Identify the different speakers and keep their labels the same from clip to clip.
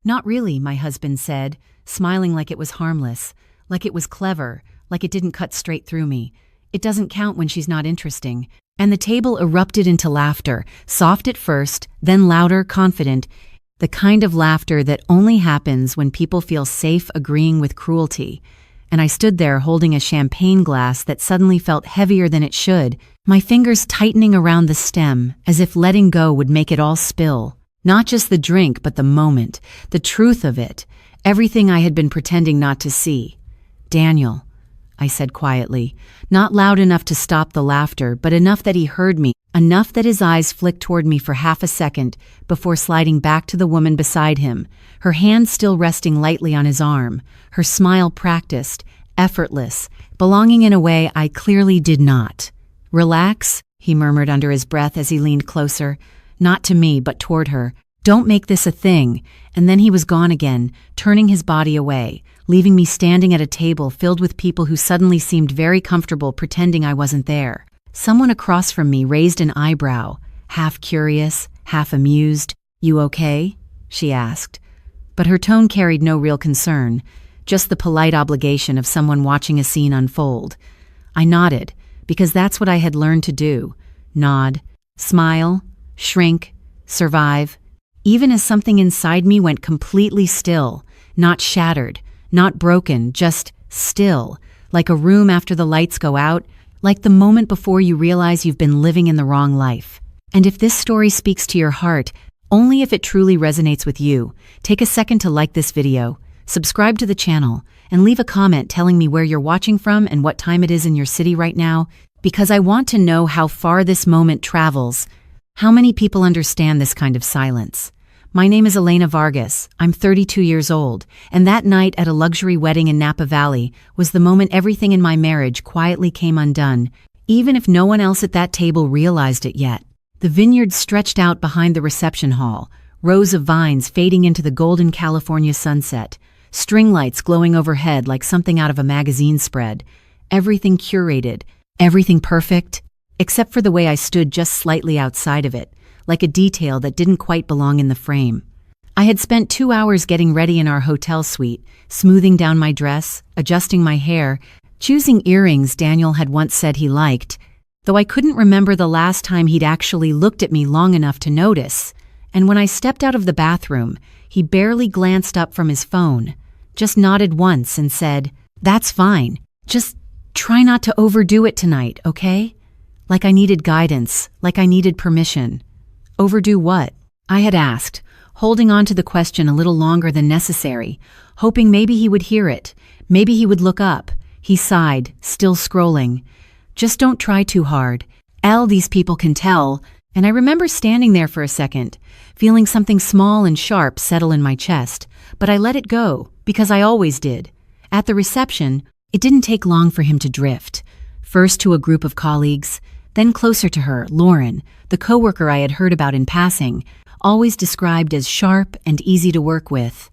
Speaker 1: "Not really," my husband said, smiling like it was harmless, like it was clever, like it didn't cut straight through me. "It doesn't count when she's not interesting." And the table erupted into laughter, soft at first, then louder, confident, the kind of laughter that only happens when people feel safe agreeing with cruelty. And I stood there holding a champagne glass that suddenly felt heavier than it should, my fingers tightening around the stem, as if letting go would make it all spill. Not just the drink, but the moment, the truth of it, everything I had been pretending not to see. "Daniel," I said quietly, not loud enough to stop the laughter, but enough that he heard me, enough that his eyes flicked toward me for half a second before sliding back to the woman beside him, her hand still resting lightly on his arm, her smile practiced, effortless, belonging in a way I clearly did not. "Relax," he murmured under his breath as he leaned closer, not to me but toward her. "Don't make this a thing." And then he was gone again, turning his body away, leaving me standing at a table filled with people who suddenly seemed very comfortable pretending I wasn't there. Someone across from me raised an eyebrow, half curious, half amused. "You okay?" she asked. But her tone carried no real concern, just the polite obligation of someone watching a scene unfold. I nodded, because that's what I had learned to do. Nod, smile, shrink, survive, even as something inside me went completely still, not shattered, not broken, just still, like a room after the lights go out, like the moment before you realize you've been living in the wrong life. And if this story speaks to your heart, only if it truly resonates with you, take a second to like this video, subscribe to the channel, and leave a comment telling me where you're watching from and what time it is in your city right now, because I want to know how far this moment travels. How many people understand this kind of silence? My name is Elena Vargas. I'm 32 years old, and that night at a luxury wedding in Napa Valley was the moment everything in my marriage quietly came undone, even if no one else at that table realized it yet. The vineyard stretched out behind the reception hall, rows of vines fading into the golden California sunset, string lights glowing overhead like something out of a magazine spread, everything curated, everything perfect, except for the way I stood just slightly outside of it, like a detail that didn't quite belong in the frame. I had spent 2 hours getting ready in our hotel suite, smoothing down my dress, adjusting my hair, choosing earrings Daniel had once said he liked, though I couldn't remember the last time he'd actually looked at me long enough to notice. And when I stepped out of the bathroom, he barely glanced up from his phone, just nodded once and said, "That's fine. Just try not to overdo it tonight, okay?" Like I needed guidance, like I needed permission. Overdo what? I had asked, holding on to the question a little longer than necessary, hoping maybe he would hear it, maybe he would look up. He sighed, still scrolling. "Just don't try too hard. These people can tell." And I remember standing there for a second, feeling something small and sharp settle in my chest, but I let it go, because I always did. At the reception, it didn't take long for him to drift, first to a group of colleagues, then closer to her, Lauren, the coworker I had heard about in passing, always described as sharp and easy to work with.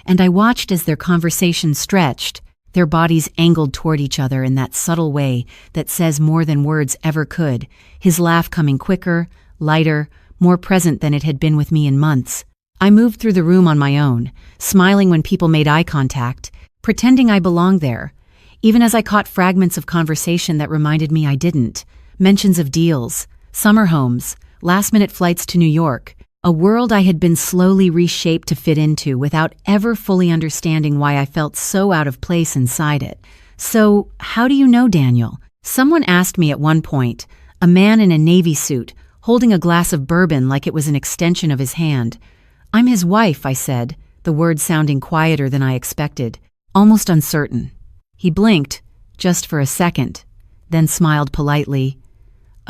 Speaker 1: And I watched as their conversation stretched, their bodies angled toward each other in that subtle way that says more than words ever could, his laugh coming quicker, lighter, more present than it had been with me in months. I moved through the room on my own, smiling when people made eye contact, pretending I belonged there, even as I caught fragments of conversation that reminded me I didn't. Mentions of deals, summer homes, last-minute flights to New York, a world I had been slowly reshaped to fit into without ever fully understanding why I felt so out of place inside it. "So, how do you know Daniel?" Someone asked me at one point, a man in a navy suit, holding a glass of bourbon like it was an extension of his hand. "I'm his wife," I said, the words sounding quieter than I expected, almost uncertain. He blinked, just for a second, then smiled politely.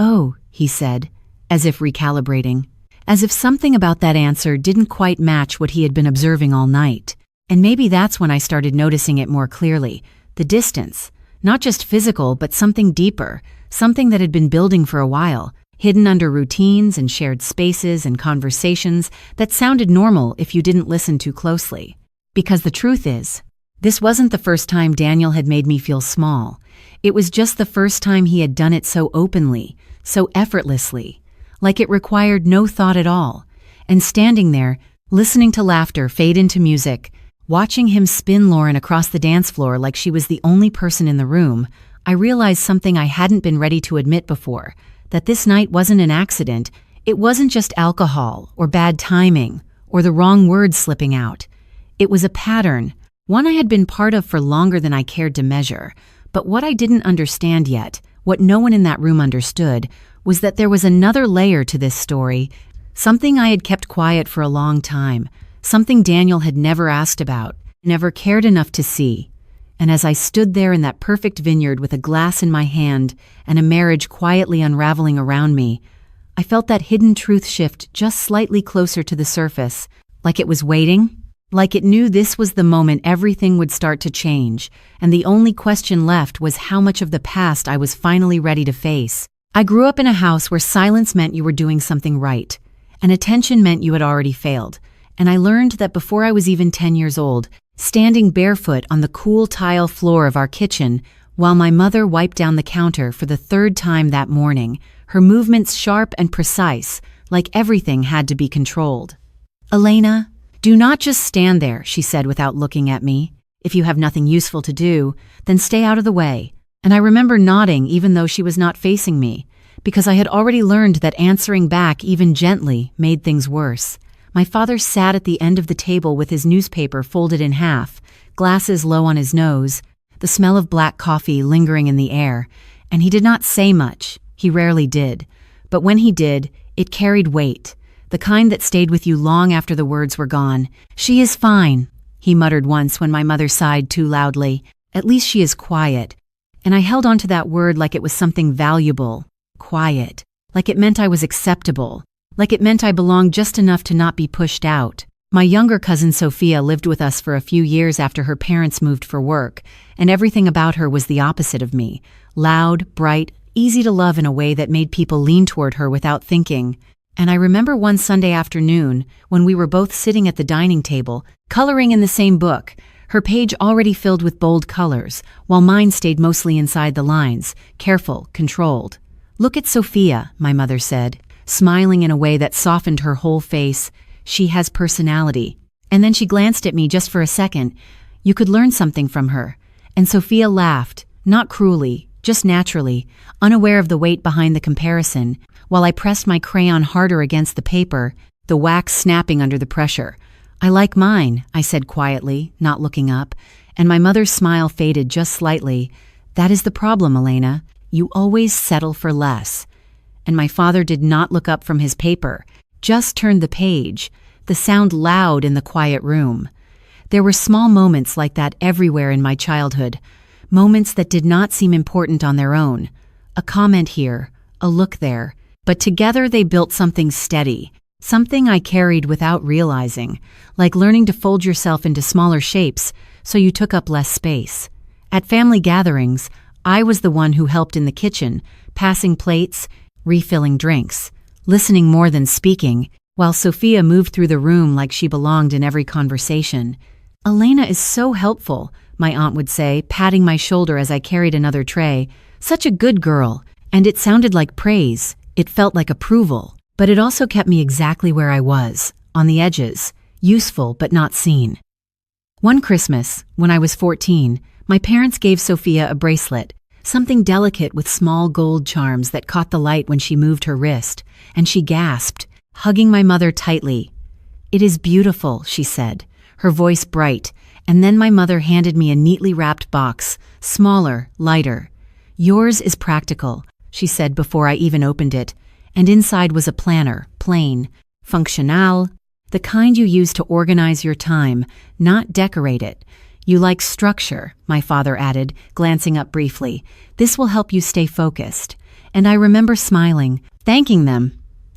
Speaker 1: "Oh," he said, as if recalibrating, as if something about that answer didn't quite match what he had been observing all night. And maybe that's when I started noticing it more clearly, the distance, not just physical, but something deeper, something that had been building for a while, hidden under routines and shared spaces and conversations that sounded normal if you didn't listen too closely. Because the truth is, this wasn't the first time Daniel had made me feel small. It was just the first time he had done it so openly, so effortlessly, like it required no thought at all. And standing there, listening to laughter fade into music, watching him spin Lauren across the dance floor like she was the only person in the room, I realized something I hadn't been ready to admit before, that this night wasn't an accident. It wasn't just alcohol, or bad timing, or the wrong words slipping out. It was a pattern, one I had been part of for longer than I cared to measure. But what I didn't understand yet, what no one in that room understood, was that there was another layer to this story, something I had kept quiet for a long time, something Daniel had never asked about, never cared enough to see. And as I stood there in that perfect vineyard with a glass in my hand and a marriage quietly unraveling around me, I felt that hidden truth shift just slightly closer to the surface, like it was waiting, like it knew this was the moment everything would start to change, and the only question left was how much of the past I was finally ready to face. I grew up in a house where silence meant you were doing something right, and attention meant you had already failed, and I learned that before I was even 10 years old, standing barefoot on the cool tile floor of our kitchen, while my mother wiped down the counter for the third time that morning, her movements sharp and precise, like everything had to be controlled. "Elena, do not just stand there," she said without looking at me. "If you have nothing useful to do, then stay out of the way." And I remember nodding even though she was not facing me, because I had already learned that answering back even gently made things worse. My father sat at the end of the table with his newspaper folded in half, glasses low on his nose, the smell of black coffee lingering in the air, and he did not say much. He rarely did. But when he did, it carried weight, the kind that stayed with you long after the words were gone. "She is fine," he muttered once when my mother sighed too loudly. "At least she is quiet." And I held on to that word like it was something valuable. Quiet. Like it meant I was acceptable. Like it meant I belonged just enough to not be pushed out. My younger cousin Sophia lived with us for a few years after her parents moved for work, and everything about her was the opposite of me. Loud, bright, easy to love in a way that made people lean toward her without thinking. And I remember one Sunday afternoon, when we were both sitting at the dining table, coloring in the same book, her page already filled with bold colors, while mine stayed mostly inside the lines, careful, controlled. "Look at Sophia," my mother said, smiling in a way that softened her whole face. "She has personality." And then she glanced at me just for a second. "You could learn something from her." And Sophia laughed, not cruelly, just naturally, unaware of the weight behind the comparison, while I pressed my crayon harder against the paper, the wax snapping under the pressure. "I like mine," I said quietly, not looking up, and my mother's smile faded just slightly. "That is the problem, Elena. You always settle for less." And my father did not look up from his paper, just turned the page, the sound loud in the quiet room. There were small moments like that everywhere in my childhood, moments that did not seem important on their own. A comment here, a look there, but together they built something steady, something I carried without realizing, like learning to fold yourself into smaller shapes so you took up less space. At family gatherings, I was the one who helped in the kitchen, passing plates, refilling drinks, listening more than speaking, while Sophia moved through the room like she belonged in every conversation. "Elena is so helpful," my aunt would say, patting my shoulder as I carried another tray. "Such a good girl." And it sounded like praise. It felt like approval. But it also kept me exactly where I was, on the edges, useful but not seen. One Christmas, when I was 14, my parents gave Sophia a bracelet, something delicate with small gold charms that caught the light when she moved her wrist, and she gasped, hugging my mother tightly. "It is beautiful," she said, her voice bright, and then my mother handed me a neatly wrapped box, smaller, lighter. "Yours is practical," she said before I even opened it, and inside was a planner, plain, fonctionnel, the kind you use to organize your time, not decorate it. "You like structure," my father added, glancing up briefly. "This will help you stay focused." And I remember smiling, thanking them,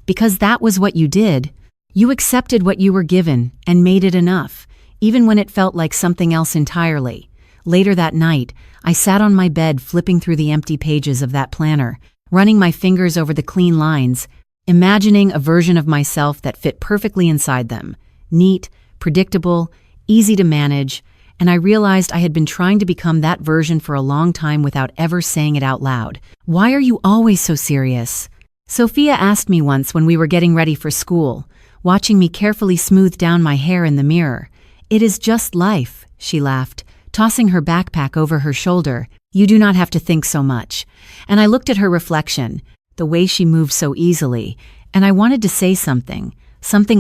Speaker 1: because that was what you did. You accepted what you were given and made it enough, even when it felt like something else entirely. Later that night, I sat on my bed flipping through the empty pages of that planner, running my fingers over the clean lines, imagining a version of myself that fit perfectly inside them, neat, predictable, easy to manage, and I realized I had been trying to become that version for a long time without ever saying it out loud. "Why are you always so serious?" Sophia asked me once when we were getting ready for school. watching me carefully smooth down my hair in the mirror. "It is just life," she laughed, tossing her backpack over her shoulder. "You do not have to think so much." And I looked at her reflection, the way she moved so easily, and I wanted to say something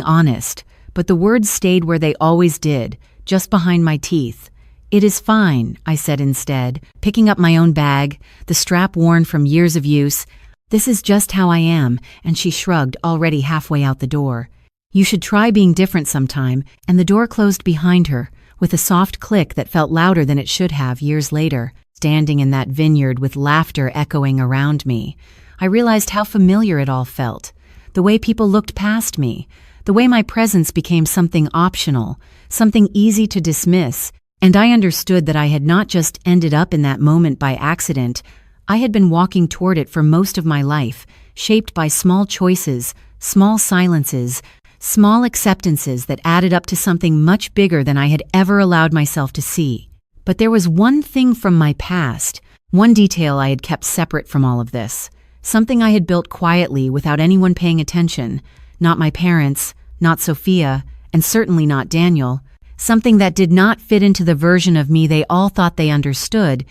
Speaker 1: honest, but the words stayed where they always did, just behind my teeth. "It is fine," I said instead, picking up my own bag, the strap worn from years of use. "This is just how I am," and she shrugged, already halfway out the door. "You should try being different sometime," and the door closed behind her, with a soft click that felt louder than it should have years later. Standing in that vineyard with laughter echoing around me, I realized how familiar it all felt. The way people looked past me, the way my presence became something optional, something easy to dismiss, and I understood that I had not just ended up in that moment by accident. I had been walking toward it for most of my life, shaped by small choices, small silences, small acceptances that added up to something much bigger than I had ever allowed myself to see. But there was one thing from my past, one detail I had kept separate from all of this, something I had built quietly without anyone paying attention, not my parents, not Sophia, and certainly not Daniel, something that did not fit into the version of me they all thought they understood.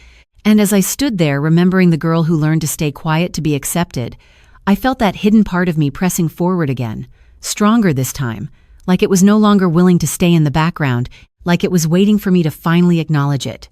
Speaker 1: And as I stood there remembering the girl who learned to stay quiet to be accepted, I felt that hidden part of me pressing forward again, stronger this time, like it was no longer willing to stay in the background, like it was waiting for me to finally acknowledge it.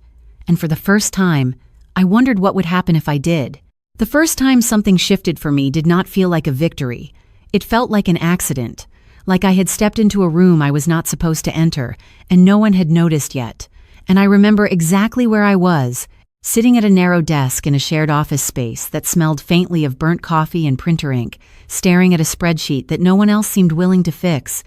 Speaker 1: And for the first time, I wondered what would happen if I did. The first time something shifted for me did not feel like a victory. It felt like an accident, like I had stepped into a room I was not supposed to enter, and no one had noticed yet. And I remember exactly where I was, sitting at a narrow desk in a shared office space that smelled faintly of burnt coffee and printer ink, staring at a spreadsheet that no one else seemed willing to fix.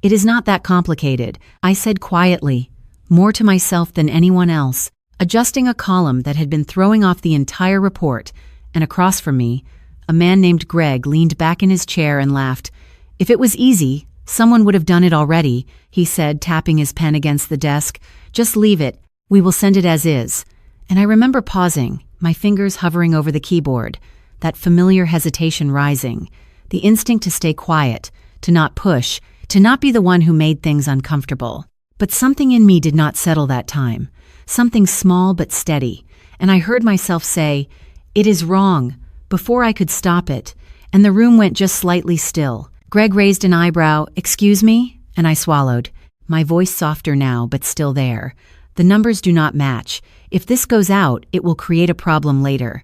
Speaker 1: "It is not that complicated," I said quietly, more to myself than anyone else, adjusting a column that had been throwing off the entire report, and across from me, a man named Greg leaned back in his chair and laughed. "If it was easy, someone would have done it already," he said, tapping his pen against the desk. "Just leave it. We will send it as is." And I remember pausing, my fingers hovering over the keyboard, that familiar hesitation rising, the instinct to stay quiet, to not push, to not be the one who made things uncomfortable. But something in me did not settle that time, something small but steady, and I heard myself say, "It is wrong," before I could stop it, and the room went just slightly still. Greg raised an eyebrow. "Excuse me?" And I swallowed, my voice softer now but still there. "The numbers do not match. If this goes out, it will create a problem later."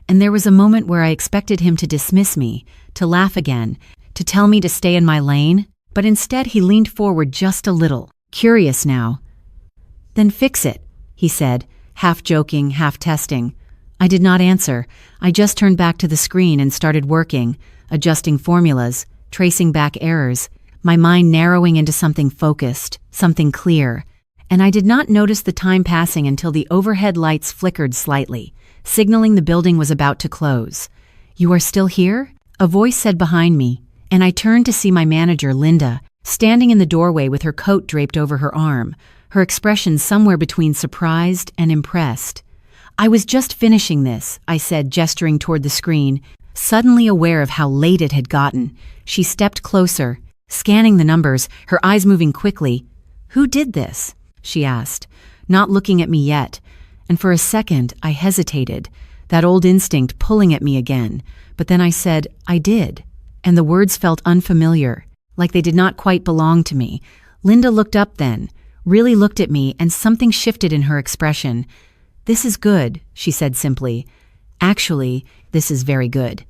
Speaker 1: And there was a moment where I expected him to dismiss me, to laugh again, to tell me to stay in my lane, but instead he leaned forward just a little, curious now. "Then fix it," he said, half joking, half testing. I did not answer. I just turned back to the screen and started working, adjusting formulas, tracing back errors, my mind narrowing into something focused, something clear. And I did not notice the time passing until the overhead lights flickered slightly, signaling the building was about to close. "You are still here?" a voice said behind me, and I turned to see my manager, Linda, standing in the doorway with her coat draped over her arm, her expression somewhere between surprised and impressed. "I was just finishing this," I said, gesturing toward the screen, suddenly aware of how late it had gotten. She stepped closer, scanning the numbers, her eyes moving quickly. "Who did this?" she asked, not looking at me yet, and for a second I hesitated, that old instinct pulling at me again, but then I said, "I did," and the words felt unfamiliar, like they did not quite belong to me. Linda looked up then, really looked at me, and something shifted in her expression. "This is good," she said simply. "Actually, this is very good."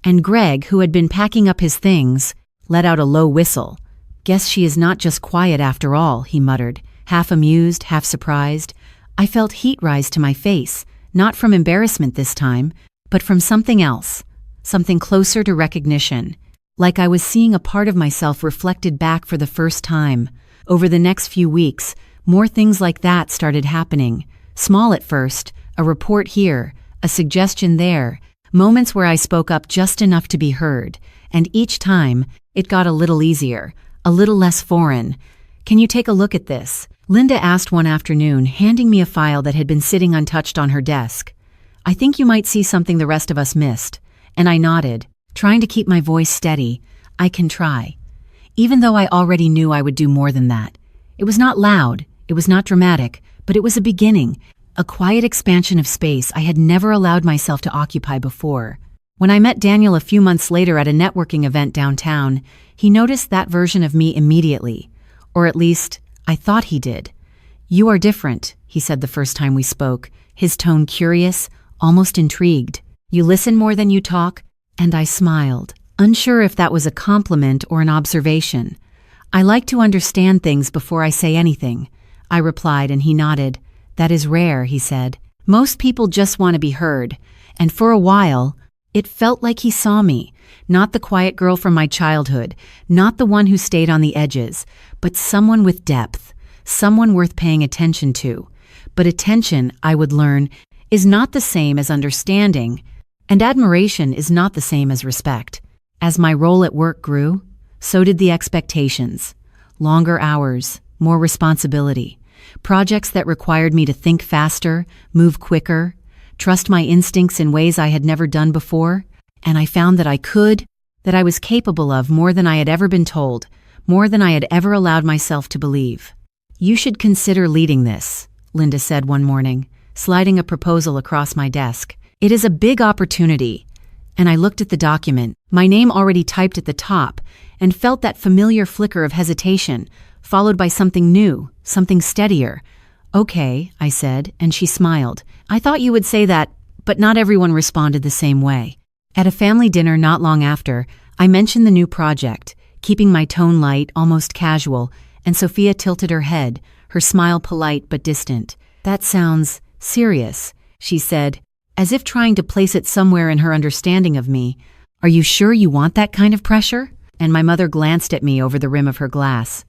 Speaker 1: And Greg, who had been packing up his things, let out a low whistle. "Guess she is not just quiet after all," he muttered, half amused, half surprised. I felt heat rise to my face, not from embarrassment this time, but from something else, something closer to recognition, like I was seeing a part of myself reflected back for the first time. Over the next few weeks, more things like that started happening. Small at first, a report here, a suggestion there, moments where I spoke up just enough to be heard, and each time, it got a little easier, a little less foreign. "Can you take a look at this?" Linda asked one afternoon, handing me a file that had been sitting untouched on her desk. "I think you might see something the rest of us missed." And I nodded, trying to keep my voice steady. "I can try." even though I already knew I would do more than that. It was not loud, it was not dramatic, but it was a beginning, a quiet expansion of space I had never allowed myself to occupy before. When I met Daniel a few months later at a networking event downtown, he noticed that version of me immediately. Or at least, I thought he did. "You are different," he said the first time we spoke, his tone curious, almost intrigued. "You listen more than you talk?" And I smiled, unsure if that was a compliment or an observation. "I like to understand things before I say anything," I replied, and he nodded. "That is rare," he said. "Most people just want to be heard." And for a while, it felt like he saw me, not the quiet girl from my childhood, not the one who stayed on the edges, but someone with depth, someone worth paying attention to. But attention, I would learn, is not the same as understanding, and admiration is not the same as respect. As my role at work grew, so did the expectations. Longer hours, more responsibility, projects that required me to think faster, move quicker, trust my instincts in ways I had never done before, and I found that I could, that I was capable of more than I had ever been told, more than I had ever allowed myself to believe. "You should consider leading this," Linda said one morning, sliding a proposal across my desk. "It is a big opportunity." And I looked at the document, my name already typed at the top, and felt that familiar flicker of hesitation, followed by something new, something steadier. "Okay," I said, and she smiled. "I thought you would say that," but not everyone responded the same way. At a family dinner not long after, I mentioned the new project, keeping my tone light, almost casual, and Sophia tilted her head, her smile polite but distant. "That sounds serious," she said, as if trying to place it somewhere in her understanding of me. "Are you sure you want that kind of pressure?" And my mother glanced at me over the rim of her glass.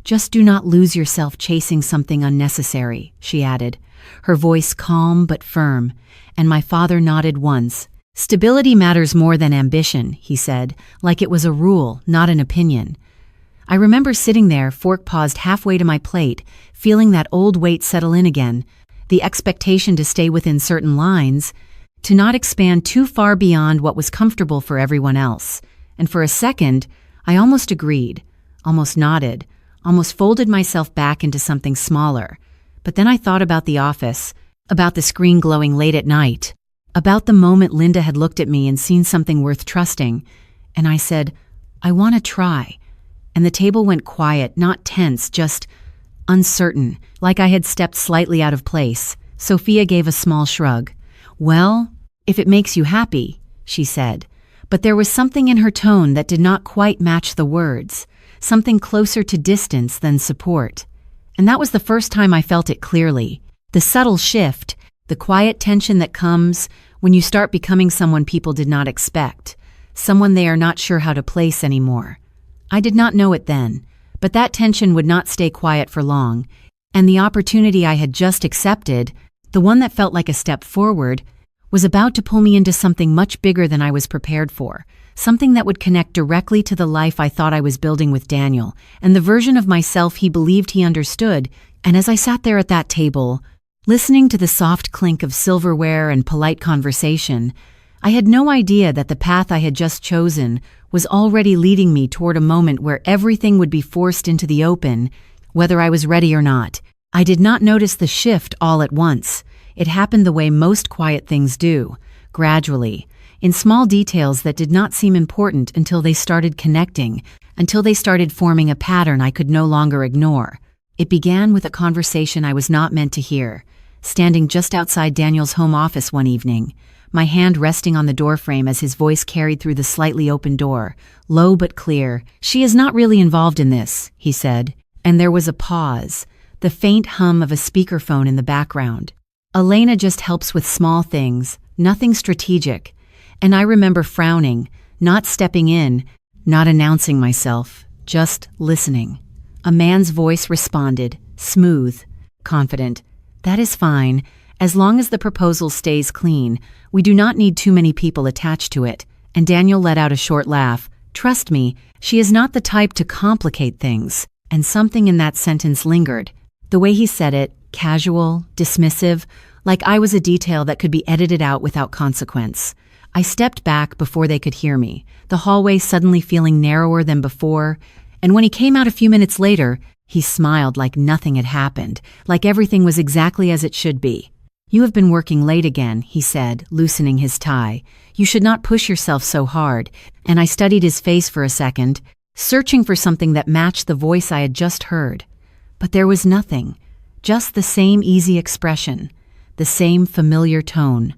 Speaker 1: "Just do not lose yourself chasing something unnecessary," she added, her voice calm but firm, and my father nodded once. "Stability matters more than ambition," he said, like it was a rule, not an opinion. I remember sitting there, fork paused halfway to my plate, feeling that old weight settle in again, the expectation to stay within certain lines, to not expand too far beyond what was comfortable for everyone else. And for a second, I almost agreed, almost nodded, almost folded myself back into something smaller. But then I thought about the office, about the screen glowing late at night, about the moment Linda had looked at me and seen something worth trusting, and I said, "I want to try." And the table went quiet, not tense, just uncertain, like I had stepped slightly out of place. Sophia gave a small shrug. "Well, if it makes you happy," she said. But there was something in her tone that did not quite match the words, something closer to distance than support. And that was the first time I felt it clearly. The subtle shift, the quiet tension that comes when you start becoming someone people did not expect, someone they are not sure how to place anymore. I did not know it then, but that tension would not stay quiet for long, and the opportunity I had just accepted, the one that felt like a step forward, was about to pull me into something much bigger than I was prepared for, something that would connect directly to the life I thought I was building with Daniel, and the version of myself he believed he understood. And as I sat there at that table, listening to the soft clink of silverware and polite conversation, I had no idea that the path I had just chosen was already leading me toward a moment where everything would be forced into the open, whether I was ready or not. I did not notice the shift all at once. It happened the way most quiet things do, gradually, in small details that did not seem important until they started connecting, until they started forming a pattern I could no longer ignore. It began with a conversation I was not meant to hear, standing just outside Daniel's home office one evening, my hand resting on the doorframe as his voice carried through the slightly open door, low but clear. "She is not really involved in this," he said, and there was a pause, the faint hum of a speakerphone in the background. "Elena just helps with small things, nothing strategic." And I remember frowning, not stepping in, not announcing myself, just listening. A man's voice responded, smooth, confident. "That is fine. As long as the proposal stays clean, we do not need too many people attached to it." And Daniel let out a short laugh. "Trust me, she is not the type to complicate things." And something in that sentence lingered. The way he said it, casual, dismissive, like I was a detail that could be edited out without consequence. I stepped back before they could hear me, the hallway suddenly feeling narrower than before, And when he came out a few minutes later, he smiled like nothing had happened, like everything was exactly as it should be. "You have been working late again," he said, loosening his tie. "You should not push yourself so hard." And I studied his face for a second, searching for something that matched the voice I had just heard. But there was nothing, just the same easy expression, the same familiar tone.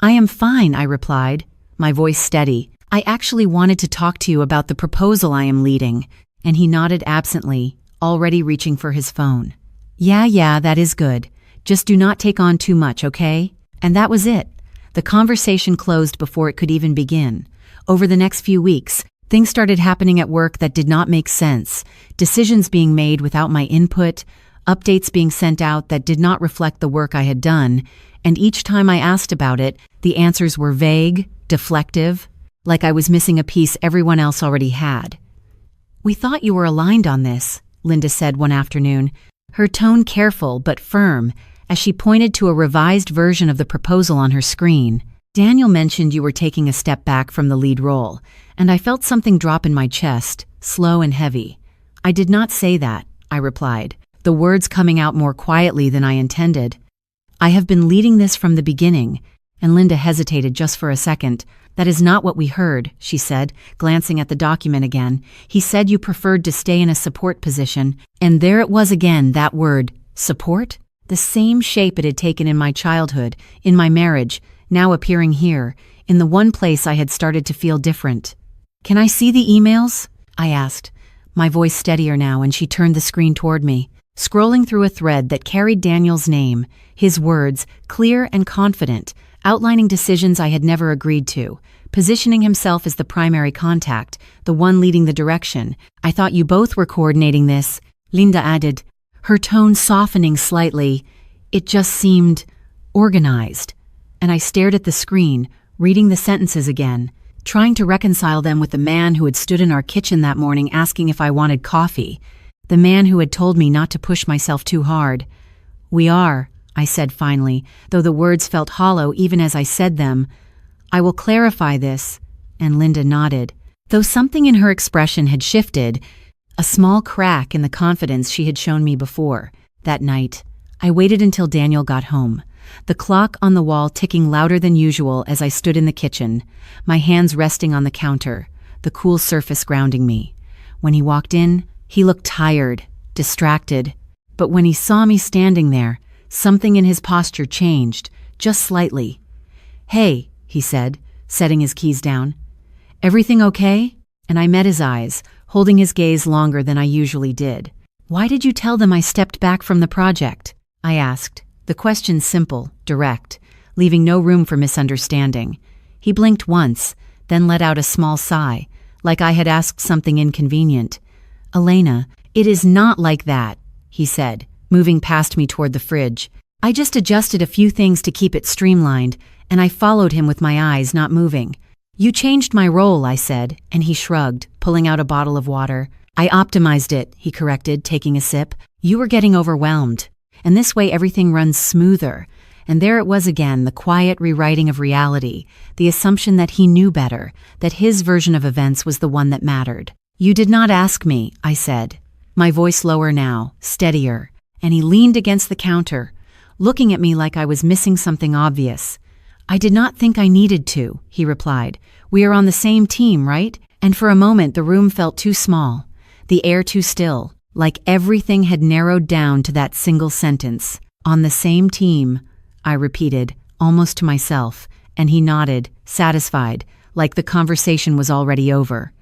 Speaker 1: "I am fine," I replied, my voice steady. "I actually wanted to talk to you about the proposal I am leading." And he nodded absently, already reaching for his phone. Yeah, that is good. Just do not take on too much, okay?" And that was it. The conversation closed before it could even begin. Over the next few weeks, things started happening at work that did not make sense, decisions being made without my input, updates being sent out that did not reflect the work I had done, and each time I asked about it, the answers were vague, deflective, like I was missing a piece everyone else already had. "We thought you were aligned on this," Linda said one afternoon, her tone careful but firm, as she pointed to a revised version of the proposal on her screen. "Daniel mentioned you were taking a step back from the lead role, and I felt something drop in my chest, slow and heavy." "I did not say that," I replied, the words coming out more quietly than I intended. "I have been leading this from the beginning," and Linda hesitated just for a second. "That is not what we heard," she said, glancing at the document again. "He said you preferred to stay in a support position," and there it was again, that word, support? The same shape it had taken in my childhood, in my marriage, now appearing here, in the one place I had started to feel different. "Can I see the emails?" I asked, my voice steadier now, and she turned the screen toward me. Scrolling through a thread that carried Daniel's name, his words, clear and confident, outlining decisions I had never agreed to, positioning himself as the primary contact, the one leading the direction. "I thought you both were coordinating this," Linda added, her tone softening slightly. "It just seemed organized." And I stared at the screen, reading the sentences again, trying to reconcile them with the man who had stood in our kitchen that morning asking if I wanted coffee, the man who had told me not to push myself too hard. "We are," I said finally, though the words felt hollow even as I said them. "I will clarify this," and Linda nodded. Though something in her expression had shifted, a small crack in the confidence she had shown me before. That night, I waited until Daniel got home, the clock on the wall ticking louder than usual as I stood in the kitchen, my hands resting on the counter, the cool surface grounding me. When he walked in, he looked tired, distracted, but when he saw me standing there, something in his posture changed, just slightly. "Hey," he said, setting his keys down. "Everything okay?" And I met his eyes, holding his gaze longer than I usually did. "Why did you tell them I stepped back from the project?" I asked, the question simple, direct, leaving no room for misunderstanding. He blinked once, then let out a small sigh, like I had asked something inconvenient. "Elena, it is not like that," he said, moving past me toward the fridge. "I just adjusted a few things to keep it streamlined, and I followed him with my eyes, not moving." "You changed my role," I said, and he shrugged, pulling out a bottle of water. "I optimized it," he corrected, taking a sip. "You were getting overwhelmed, and this way everything runs smoother." And there it was again, the quiet rewriting of reality, the assumption that he knew better, that his version of events was the one that mattered. "You did not ask me," I said, my voice lower now, steadier, and he leaned against the counter, looking at me like I was missing something obvious. "I did not think I needed to," he replied. "We are on the same team, right?" And for a moment the room felt too small, the air too still, like everything had narrowed down to that single sentence. "On the same team," I repeated, almost to myself, and he nodded, satisfied, like the conversation was already over.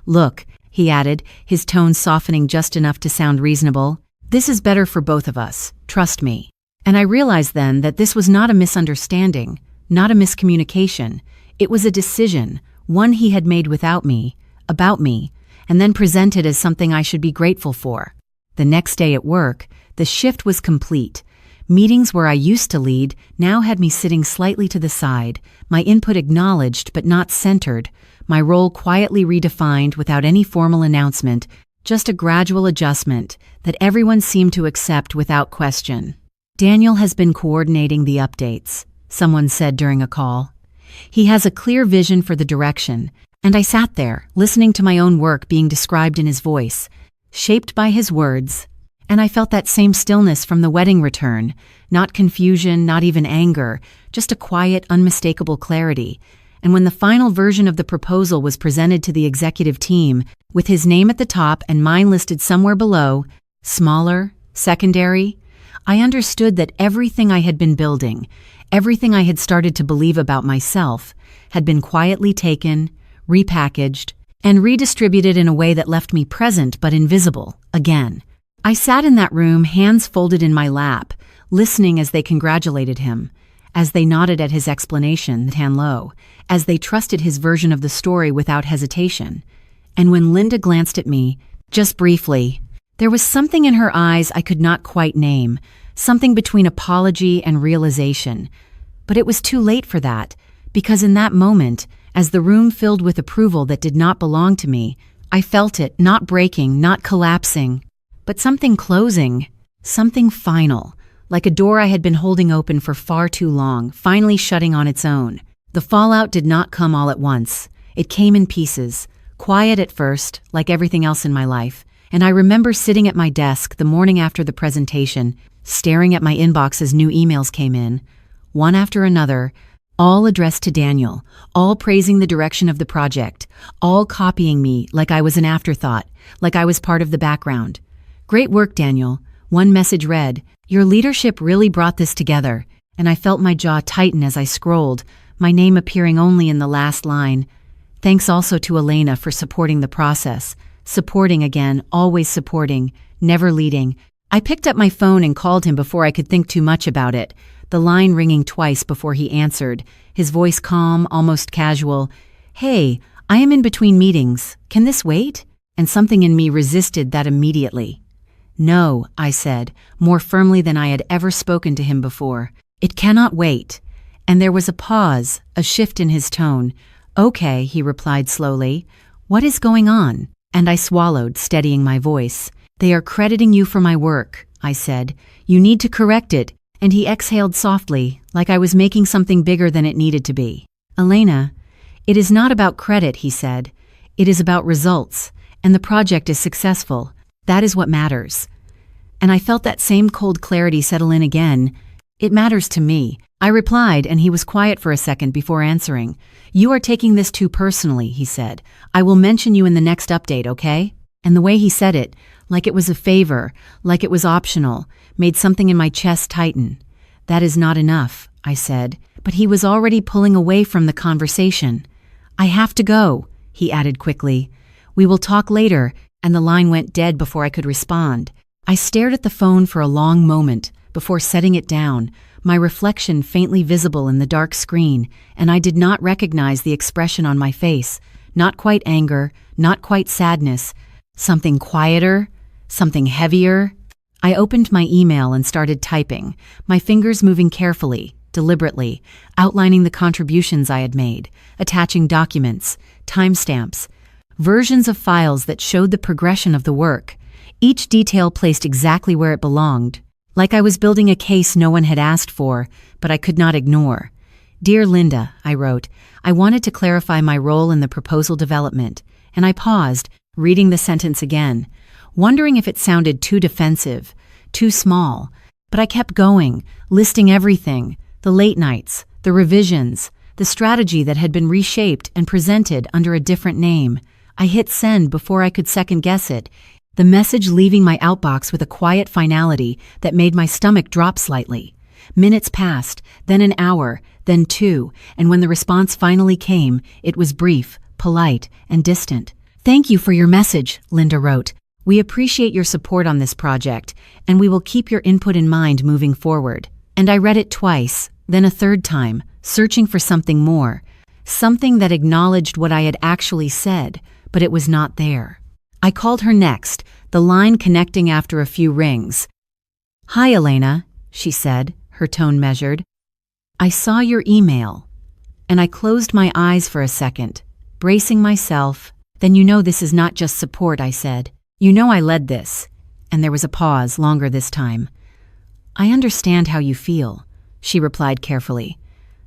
Speaker 1: "Look," he added, his tone softening just enough to sound reasonable, "this is better for both of us, trust me." And I realized then that this was not a misunderstanding, not a miscommunication. It was a decision, one he had made without me, about me, and then presented as something I should be grateful for. The next day at work, the shift was complete. Meetings where I used to lead now had me sitting slightly to the side, my input acknowledged but not centered, my role quietly redefined without any formal announcement, just a gradual adjustment that everyone seemed to accept without question. "Daniel has been coordinating the updates," someone said during a call. "He has a clear vision for the direction, And I sat there, listening to my own work being described in his voice, shaped by his words, and I felt that same stillness from the wedding return, not confusion, not even anger, just a quiet, unmistakable clarity. And when the final version of the proposal was presented to the executive team, with his name at the top and mine listed somewhere below, smaller, secondary, I understood that everything I had been building, everything I had started to believe about myself, had been quietly taken, repackaged, and redistributed in a way that left me present but invisible, again. I sat in that room, hands folded in my lap, listening as they congratulated him, as they nodded at his explanation, Tan-Lo, as they trusted his version of the story without hesitation. And when Linda glanced at me, just briefly, there was something in her eyes I could not quite name, something between apology and realization. But it was too late for that, because in that moment, as the room filled with approval that did not belong to me, I felt it, not breaking, not collapsing, but something closing, something final, like a door I had been holding open for far too long, finally shutting on its own. The fallout did not come all at once. It came in pieces, quiet at first, like everything else in my life, and I remember sitting at my desk the morning after the presentation, staring at my inbox as new emails came in, one after another, all addressed to Daniel, all praising the direction of the project, all copying me like I was an afterthought, like I was part of the background. "Great work, Daniel," one message read. "Your leadership really brought this together," and I felt my jaw tighten as I scrolled, my name appearing only in the last line. Thanks also to Elena for supporting the process. Supporting again, always supporting, never leading. I picked up my phone and called him before I could think too much about it, the line ringing twice before he answered, his voice calm, almost casual. "Hey, I am in between meetings. Can this wait?" And something in me resisted that immediately. "No," I said, more firmly than I had ever spoken to him before. "It cannot wait." And there was a pause, a shift in his tone. "Okay," he replied slowly. "What is going on?" And I swallowed, steadying my voice. "They are crediting you for my work," I said. "You need to correct it." And he exhaled softly, like I was making something bigger than it needed to be. "Elena, it is not about credit," he said. "It is about results, and the project is successful. That is what matters." And I felt that same cold clarity settle in again. "It matters to me," I replied, and he was quiet for a second before answering. "You are taking this too personally," he said. "I will mention you in the next update, okay?" And the way he said it, like it was a favor, like it was optional, made something in my chest tighten. "That is not enough," I said, but he was already pulling away from the conversation. "I have to go," he added quickly. "We will talk later," and the line went dead before I could respond. I stared at the phone for a long moment before setting it down, my reflection faintly visible in the dark screen, and I did not recognize the expression on my face. Not quite anger, not quite sadness. Something quieter, something heavier. I opened my email and started typing, my fingers moving carefully, deliberately, outlining the contributions I had made, attaching documents, timestamps, versions of files that showed the progression of the work, each detail placed exactly where it belonged, like I was building a case no one had asked for, but I could not ignore. "Dear Linda," I wrote, "I wanted to clarify my role in the proposal development," and I paused, reading the sentence again, wondering if it sounded too defensive, too small, but I kept going, listing everything, the late nights, the revisions, the strategy that had been reshaped and presented under a different name. I hit send before I could second-guess it, the message leaving my outbox with a quiet finality that made my stomach drop slightly. Minutes passed, then an hour, then 2, and when the response finally came, it was brief, polite, and distant. "Thank you for your message," Linda wrote. "We appreciate your support on this project, and we will keep your input in mind moving forward." And I read it twice, then a third time, searching for something more, something that acknowledged what I had actually said, but it was not there. I called her next, the line connecting after a few rings. "Hi, Elena," she said, her tone measured. "I saw your email." And I closed my eyes for a second, bracing myself. "Then you know this is not just support," I said. "You know I led this." And there was a pause, longer this time. "I understand how you feel," she replied carefully.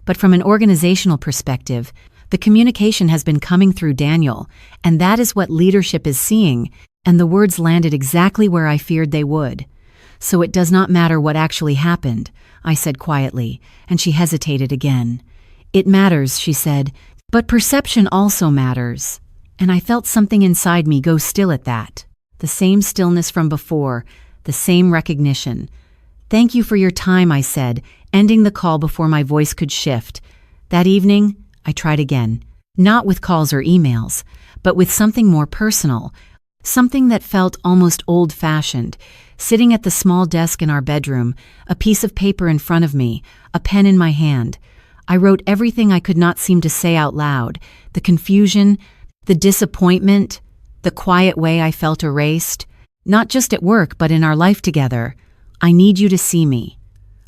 Speaker 1: "But from an organizational perspective, The communication has been coming through Daniel, and that is what leadership is seeing, and the words landed exactly where I feared they would. So it does not matter what actually happened, I said quietly, and she hesitated again. It matters, she said, but perception also matters. And I felt something inside me go still at that. The same stillness from before, the same recognition. Thank you for your time, I said, ending the call before my voice could shift. That evening, I tried again, not with calls or emails, but with something more personal, something that felt almost old-fashioned, sitting at the small desk in our bedroom, a piece of paper in front of me, a pen in my hand. I wrote everything I could not seem to say out loud, the confusion, the disappointment, the quiet way I felt erased, not just at work but in our life together. I need you to see me.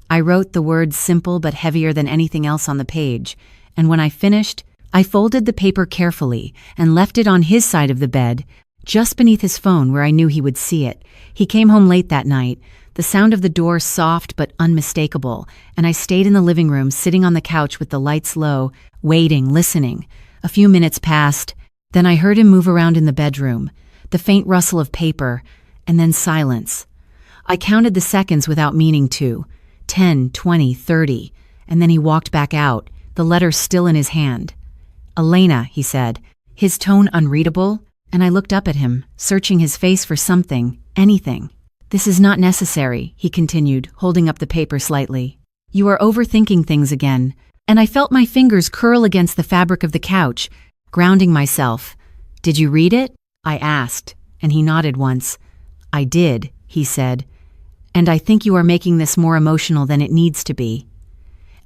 Speaker 1: I wrote the words simple but heavier than anything else on the page, and when I finished, I folded the paper carefully and left it on his side of the bed, just beneath his phone where I knew he would see it. He came home late that night, the sound of the door soft but unmistakable, and I stayed in the living room sitting on the couch with the lights low, waiting, listening. A few minutes passed, then I heard him move around in the bedroom, the faint rustle of paper, and then silence. I counted the seconds without meaning to, 10, 20, 30, and then he walked back out, the letter still in his hand. Elena, he said, his tone unreadable, and I looked up at him, searching his face for something, anything. This is not necessary, he continued, holding up the paper slightly. You are overthinking things again, and I felt my fingers curl against the fabric of the couch, grounding myself. Did you read it? I asked, and he nodded once. I did, he said, and I think you are making this more emotional than it needs to be.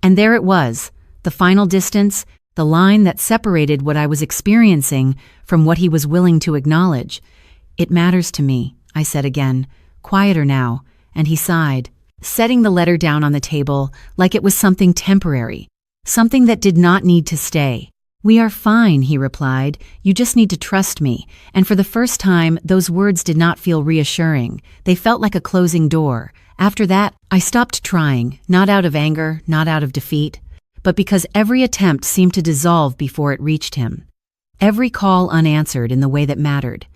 Speaker 1: And there it was, the final distance, the line that separated what I was experiencing from what he was willing to acknowledge. It matters to me, I said again, quieter now, and he sighed, setting the letter down on the table like it was something temporary, something that did not need to stay. We are fine, he replied. You just need to trust me. And for the first time, those words did not feel reassuring. They felt like a closing door. After that, I stopped trying, not out of anger, not out of defeat, but because every attempt seemed to dissolve before it reached him. Every call unanswered in the way that mattered.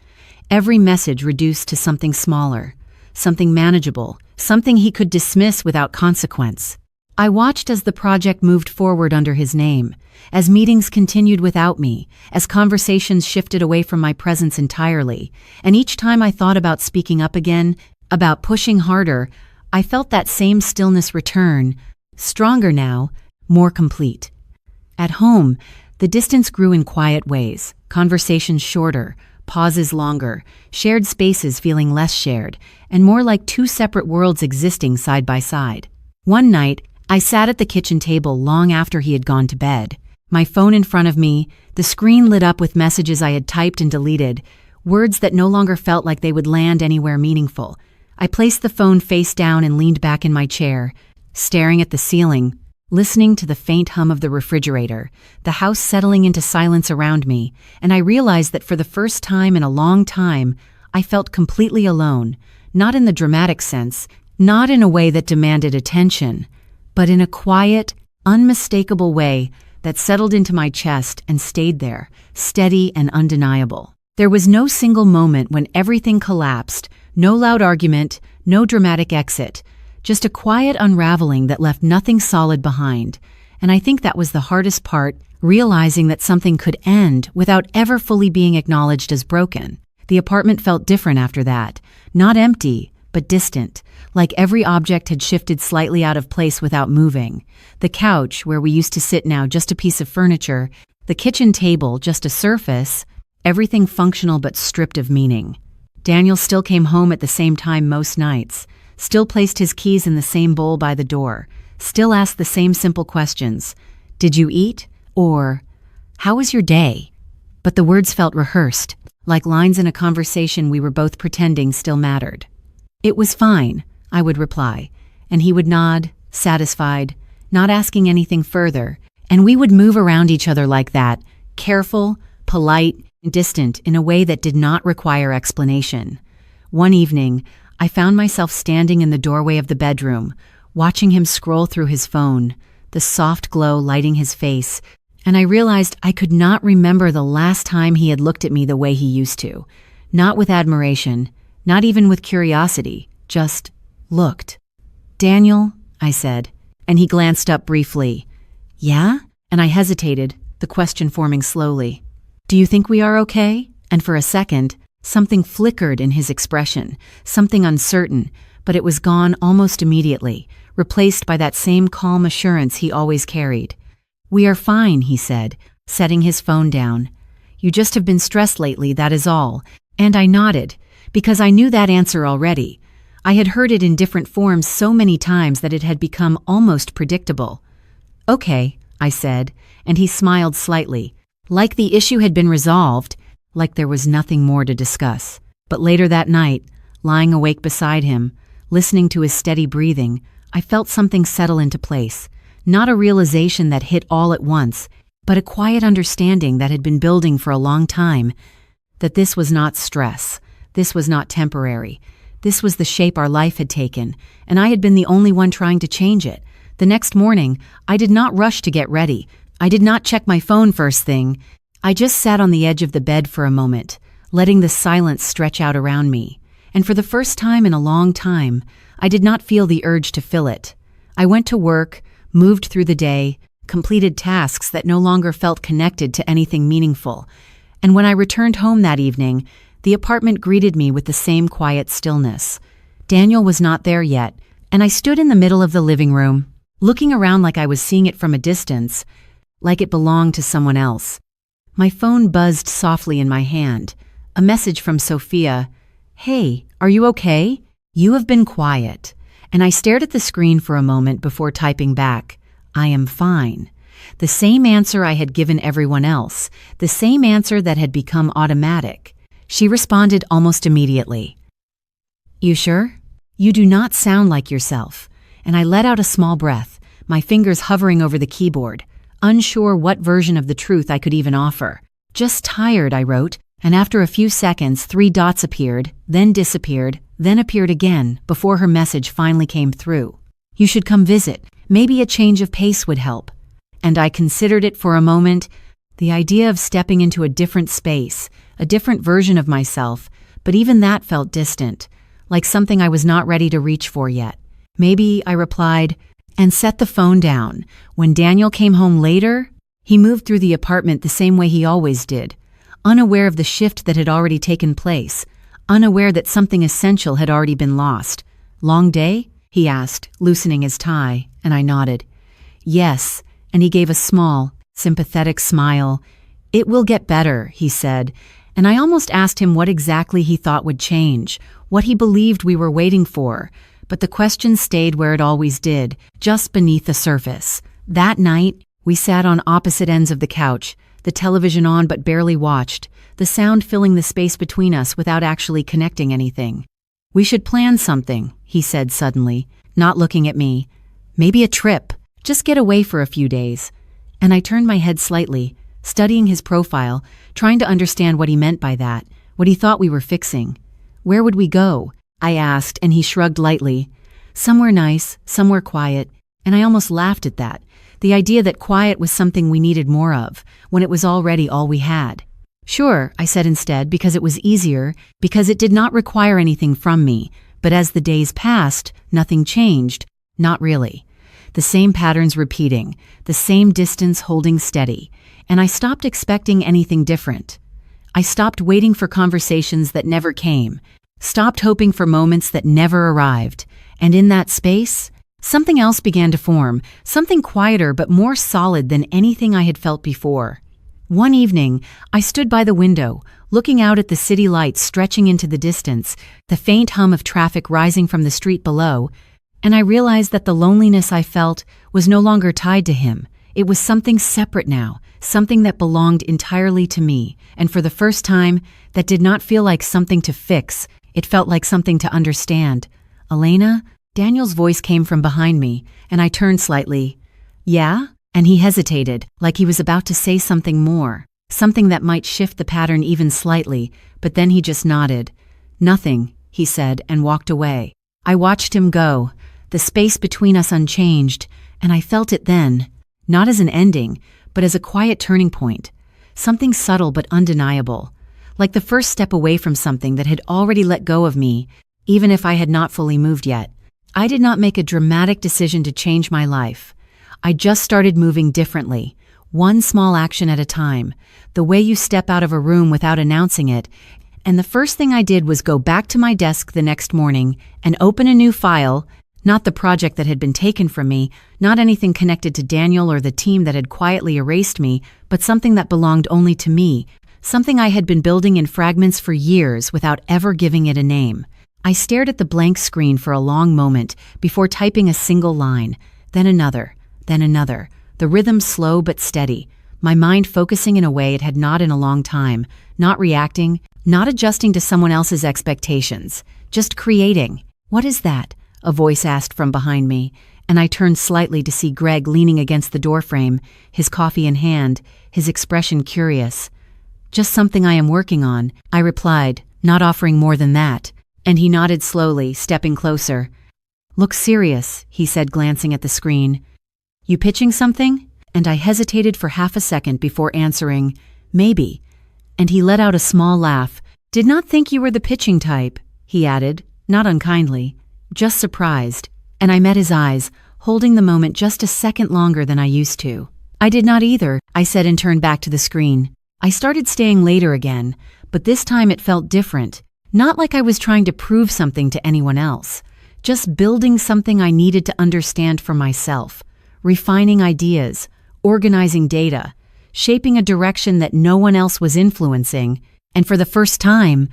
Speaker 1: Every message reduced to something smaller, something manageable, something he could dismiss without consequence. I watched as the project moved forward under his name, as meetings continued without me, as conversations shifted away from my presence entirely, and each time I thought about speaking up again, about pushing harder, I felt that same stillness return, stronger now, more complete. At home, the distance grew in quiet ways, conversations shorter, pauses longer, shared spaces feeling less shared, and more like two separate worlds existing side by side. One night, I sat at the kitchen table long after he had gone to bed, my phone in front of me, the screen lit up with messages I had typed and deleted, words that no longer felt like they would land anywhere meaningful. I placed the phone face down and leaned back in my chair, staring at the ceiling, listening to the faint hum of the refrigerator, the house settling into silence around me, and I realized that for the first time in a long time, I felt completely alone, not in the dramatic sense, not in a way that demanded attention, but in a quiet, unmistakable way that settled into my chest and stayed there, steady and undeniable. There was no single moment when everything collapsed, no loud argument, no dramatic exit, just a quiet unraveling that left nothing solid behind. And I think that was the hardest part, realizing that something could end without ever fully being acknowledged as broken. The apartment felt different after that, not empty, but distant, like every object had shifted slightly out of place without moving. The couch, where we used to sit now just a piece of furniture, the kitchen table just a surface, everything functional but stripped of meaning. Daniel still came home at the same time most nights, still placed his keys in the same bowl by the door, still asked the same simple questions. Did you eat? Or, how was your day? But the words felt rehearsed, like lines in a conversation we were both pretending still mattered. It was fine, I would reply, and he would nod, satisfied, not asking anything further, and we would move around each other like that, careful, polite, distant in a way that did not require explanation. One evening, I found myself standing in the doorway of the bedroom, watching him scroll through his phone, the soft glow lighting his face, and I realized I could not remember the last time he had looked at me the way he used to. Not with admiration, not even with curiosity, just looked. "Daniel," I said, and he glanced up briefly. "Yeah?" And I hesitated, the question forming slowly. "Do you think we are okay?" And for a second, something flickered in his expression, something uncertain, but it was gone almost immediately, replaced by that same calm assurance he always carried. "We are fine," he said, setting his phone down. "You just have been stressed lately, that is all." And I nodded, because I knew that answer already. I had heard it in different forms so many times that it had become almost predictable. "Okay," I said, and he smiled slightly, like the issue had been resolved, like there was nothing more to discuss. But later that night, lying awake beside him, listening to his steady breathing, I felt something settle into place. Not a realization that hit all at once, but a quiet understanding that had been building for a long time, that this was not stress, this was not temporary, this was the shape our life had taken, and I had been the only one trying to change it. The next morning, I did not rush to get ready. I did not check my phone first thing. I just sat on the edge of the bed for a moment, letting the silence stretch out around me. And for the first time in a long time, I did not feel the urge to fill it. I went to work, moved through the day, completed tasks that no longer felt connected to anything meaningful. And when I returned home that evening, the apartment greeted me with the same quiet stillness. Daniel was not there yet, and I stood in the middle of the living room, looking around like I was seeing it from a distance, like it belonged to someone else. My phone buzzed softly in my hand. A message from Sophia. "Hey, are you okay? You have been quiet." And I stared at the screen for a moment before typing back, "I am fine." The same answer I had given everyone else, the same answer that had become automatic. She responded almost immediately. "You sure? You do not sound like yourself." And I let out a small breath, my fingers hovering over the keyboard, unsure what version of the truth I could even offer. "Just tired," I wrote, and after a few seconds 3 dots appeared, then disappeared, then appeared again, before her message finally came through. "You should come visit. Maybe a change of pace would help." And I considered it for a moment, the idea of stepping into a different space, a different version of myself, but even that felt distant, like something I was not ready to reach for yet. "Maybe," I replied, and set the phone down. When Daniel came home later, he moved through the apartment the same way he always did, unaware of the shift that had already taken place, unaware that something essential had already been lost. "Long day?" he asked, loosening his tie, and I nodded. "Yes," and he gave a small, sympathetic smile. "It will get better," he said, and I almost asked him what exactly he thought would change, what he believed we were waiting for, but the question stayed where it always did, just beneath the surface. That night, we sat on opposite ends of the couch, the television on but barely watched, the sound filling the space between us without actually connecting anything. "We should plan something," he said suddenly, not looking at me. "Maybe a trip. Just get away for a few days." And I turned my head slightly, studying his profile, trying to understand what he meant by that, what he thought we were fixing. "Where would we go?" I asked, and he shrugged lightly. "Somewhere nice, somewhere quiet," and I almost laughed at that, the idea that quiet was something we needed more of, when it was already all we had. "Sure," I said instead, because it was easier, because it did not require anything from me, but as the days passed, nothing changed, not really. The same patterns repeating, the same distance holding steady, and I stopped expecting anything different. I stopped waiting for conversations that never came, stopped hoping for moments that never arrived, and in that space, something else began to form, something quieter but more solid than anything I had felt before. One evening, I stood by the window, looking out at the city lights stretching into the distance, the faint hum of traffic rising from the street below, and I realized that the loneliness I felt was no longer tied to him. It was something separate now, something that belonged entirely to me, and for the first time, that did not feel like something to fix. It felt like something to understand. "Elena?" Daniel's voice came from behind me, and I turned slightly. "Yeah?" And he hesitated, like he was about to say something more, something that might shift the pattern even slightly, but then he just nodded. "Nothing," he said, and walked away. I watched him go, the space between us unchanged, and I felt it then, not as an ending, but as a quiet turning point, something subtle but undeniable, like the first step away from something that had already let go of me, even if I had not fully moved yet. I did not make a dramatic decision to change my life. I just started moving differently, one small action at a time, the way you step out of a room without announcing it. And the first thing I did was go back to my desk the next morning and open a new file, not the project that had been taken from me, not anything connected to Daniel or the team that had quietly erased me, but something that belonged only to me, something I had been building in fragments for years without ever giving it a name. I stared at the blank screen for a long moment before typing a single line, then another, the rhythm slow but steady, my mind focusing in a way it had not in a long time, not reacting, not adjusting to someone else's expectations, just creating. "What is that?" a voice asked from behind me, and I turned slightly to see Greg leaning against the doorframe, his coffee in hand, his expression curious. "Just something I am working on," I replied, not offering more than that, and he nodded slowly, stepping closer. "Look serious," he said, glancing at the screen. "You pitching something?" And I hesitated for half a second before answering, "Maybe." And he let out a small laugh. "Did not think you were the pitching type," he added, not unkindly, just surprised. And I met his eyes, holding the moment just a second longer than I used to. "I did not either," I said and turned back to the screen. I started staying later again, but this time it felt different. Not like I was trying to prove something to anyone else, just building something I needed to understand for myself, refining ideas, organizing data, shaping a direction that no one else was influencing, and for the first time,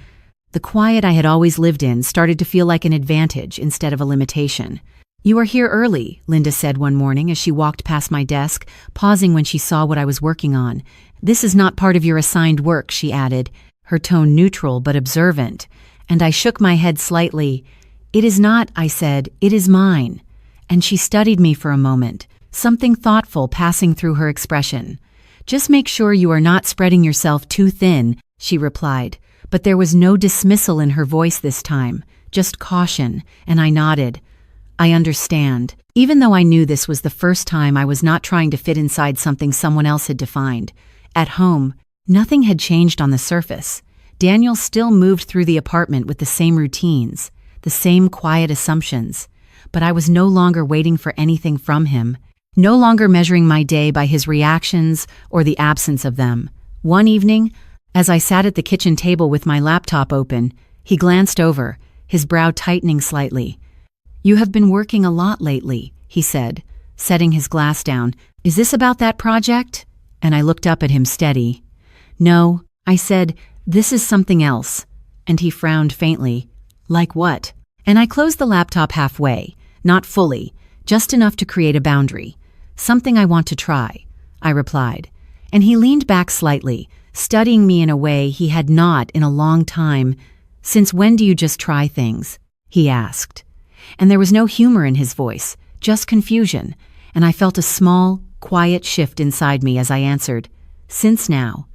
Speaker 1: the quiet I had always lived in started to feel like an advantage instead of a limitation. "You are here early," Linda said one morning as she walked past my desk, pausing when she saw what I was working on. "This is not part of your assigned work," she added, her tone neutral but observant, and I shook my head slightly. "It is not," I said, "it is mine." And she studied me for a moment, something thoughtful passing through her expression. "Just make sure you are not spreading yourself too thin," she replied, but there was no dismissal in her voice this time, just caution, and I nodded. "I understand," even though I knew this was the first time I was not trying to fit inside something someone else had defined. At home, nothing had changed on the surface. Daniel still moved through the apartment with the same routines, the same quiet assumptions, but I was no longer waiting for anything from him, no longer measuring my day by his reactions or the absence of them. One evening, as I sat at the kitchen table with my laptop open, he glanced over, his brow tightening slightly. "You have been working a lot lately," he said, setting his glass down. "Is this about that project?" And I looked up at him steady. "No," I said, "this is something else." And he frowned faintly. "Like what?" And I closed the laptop halfway, not fully, just enough to create a boundary. "Something I want to try," I replied. And he leaned back slightly, studying me in a way he had not in a long time. "Since when do you just try things?" he asked. And there was no humor in his voice, just confusion, and I felt a small, quiet shift inside me as I answered, "Since now."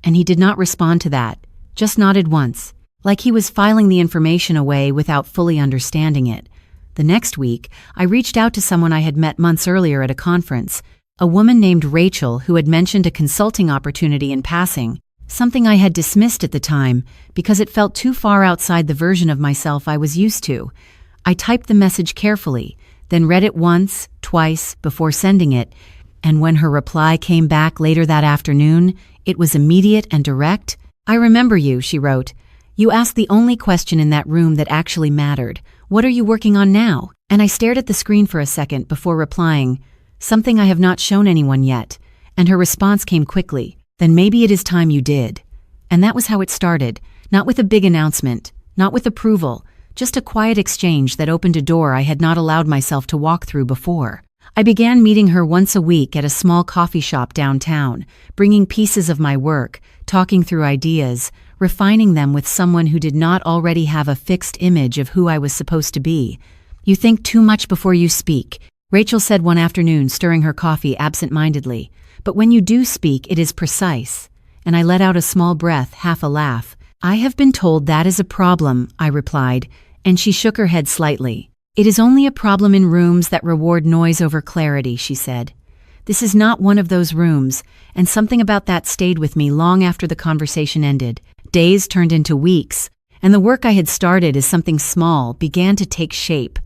Speaker 1: And he did not respond to that, just nodded once, like he was filing the information away without fully understanding it. The next week, I reached out to someone I had met months earlier at a conference, a woman named Rachel who had mentioned a consulting opportunity in passing, something I had dismissed at the time because it felt too far outside the version of myself I was used to. I typed the message carefully, then read it once, twice, before sending it, and when her reply came back later that afternoon, it was immediate and direct. "I remember you," she wrote. "You asked the only question in that room that actually mattered. What are you working on now?" And I stared at the screen for a second before replying, "Something I have not shown anyone yet." And her response came quickly, "Then maybe it is time you did." And that was how it started, not with a big announcement, not with approval, just a quiet exchange that opened a door I had not allowed myself to walk through before. I began meeting her once a week at a small coffee shop downtown, bringing pieces of my work, talking through ideas, refining them with someone who did not already have a fixed image of who I was supposed to be. "You think too much before you speak," Rachel said one afternoon, stirring her coffee absent-mindedly. "But when you do speak, it is precise." And I let out a small breath, half a laugh. "I have been told that is a problem," I replied, and she shook her head slightly. "It is only a problem in rooms that reward noise over clarity," she said. This is not one of those rooms, and something about that stayed with me long after the conversation ended. Days turned into weeks, and the work I had started as something small began to take shape,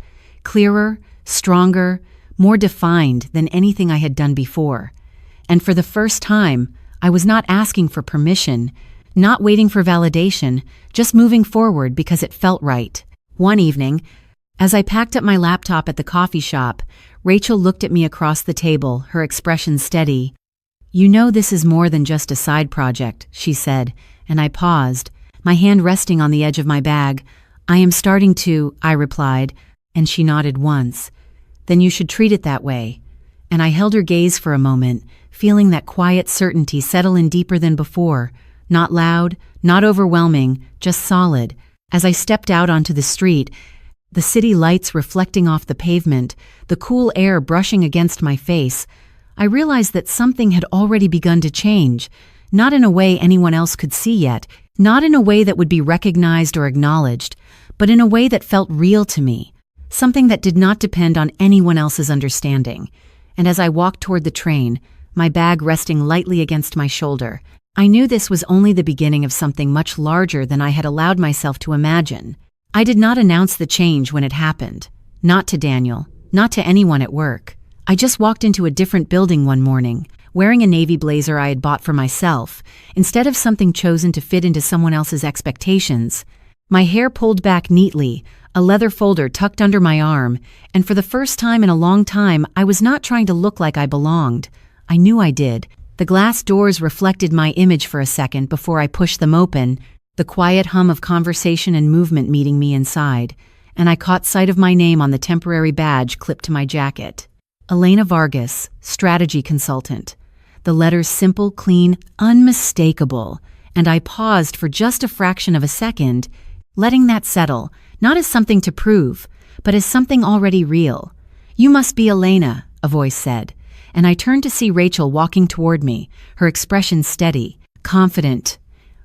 Speaker 1: clearer, stronger, more defined than anything I had done before. And for the first time, I was not asking for permission, not waiting for validation, just moving forward because it felt right. One evening, as I packed up my laptop at the coffee shop, Rachel looked at me across the table, her expression steady. "You know this is more than just a side project," she said, and I paused, my hand resting on the edge of my bag. "I am starting to," I replied, and she nodded once. "Then you should treat it that way." And I held her gaze for a moment, feeling that quiet certainty settle in deeper than before, not loud, not overwhelming, just solid. As I stepped out onto the street, the city lights reflecting off the pavement, the cool air brushing against my face, I realized that something had already begun to change, not in a way anyone else could see yet, not in a way that would be recognized or acknowledged, but in a way that felt real to me, something that did not depend on anyone else's understanding. And as I walked toward the train, my bag resting lightly against my shoulder, I knew this was only the beginning of something much larger than I had allowed myself to imagine. I did not announce the change when it happened. Not to Daniel, not to anyone at work. I just walked into a different building one morning, wearing a navy blazer I had bought for myself, instead of something chosen to fit into someone else's expectations. My hair pulled back neatly, a leather folder tucked under my arm, and for the first time in a long time, I was not trying to look like I belonged. I knew I did. The glass doors reflected my image for a second before I pushed them open, the quiet hum of conversation and movement meeting me inside, and I caught sight of my name on the temporary badge clipped to my jacket. Elena Vargas, strategy consultant. The letters simple, clean, unmistakable, and I paused for just a fraction of a second, letting that settle, not as something to prove, but as something already real. "You must be Elena," a voice said, and I turned to see Rachel walking toward me, her expression steady, confident.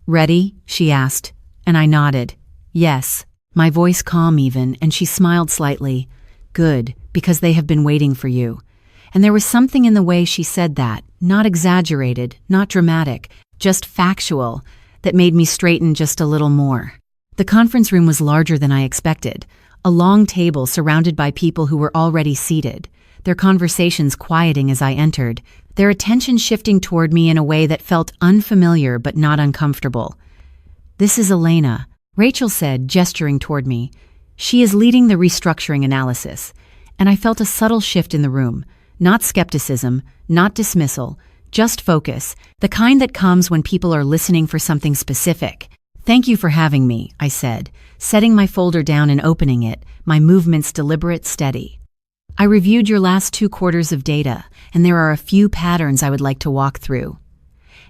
Speaker 1: "Ready?" she asked, and I nodded. "Yes." My voice calm even, and she smiled slightly. "Good, because they have been waiting for you." And there was something in the way she said that, not exaggerated, not dramatic, just factual, that made me straighten just a little more. The conference room was larger than I expected, a long table surrounded by people who were already seated, their conversations quieting as I entered, their attention shifting toward me in a way that felt unfamiliar but not uncomfortable. "This is Elena," Rachel said, gesturing toward me. "She is leading the restructuring analysis," and I felt a subtle shift in the room, not skepticism, not dismissal, just focus, the kind that comes when people are listening for something specific. "Thank you for having me," I said, setting my folder down and opening it, my movements deliberate, steady. "I reviewed your last 2 quarters of data, and there are a few patterns I would like to walk through."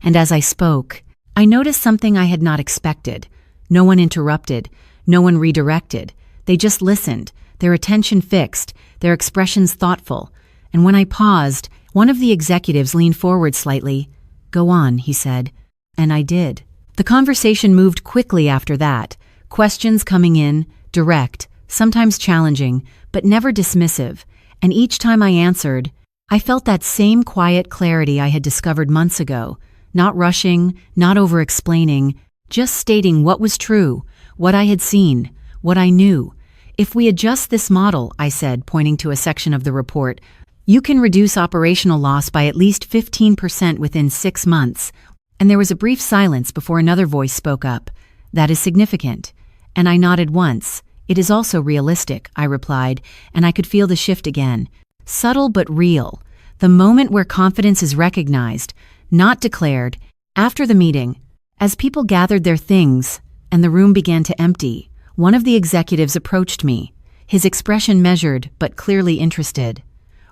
Speaker 1: And as I spoke, I noticed something I had not expected. No one interrupted, no one redirected. They just listened, their attention fixed, their expressions thoughtful. And when I paused, one of the executives leaned forward slightly. "Go on," he said. And I did. The conversation moved quickly after that, questions coming in, direct, sometimes challenging, but never dismissive. And each time I answered, I felt that same quiet clarity I had discovered months ago, not rushing, not over-explaining, just stating what was true, what I had seen, what I knew. "If we adjust this model," I said, pointing to a section of the report, "you can reduce operational loss by at least 15% within 6 months. And there was a brief silence before another voice spoke up. "That is significant." And I nodded once. "It is also realistic," I replied, and I could feel the shift again. Subtle but real. The moment where confidence is recognized, not declared. After the meeting, as people gathered their things and the room began to empty, one of the executives approached me, his expression measured but clearly interested.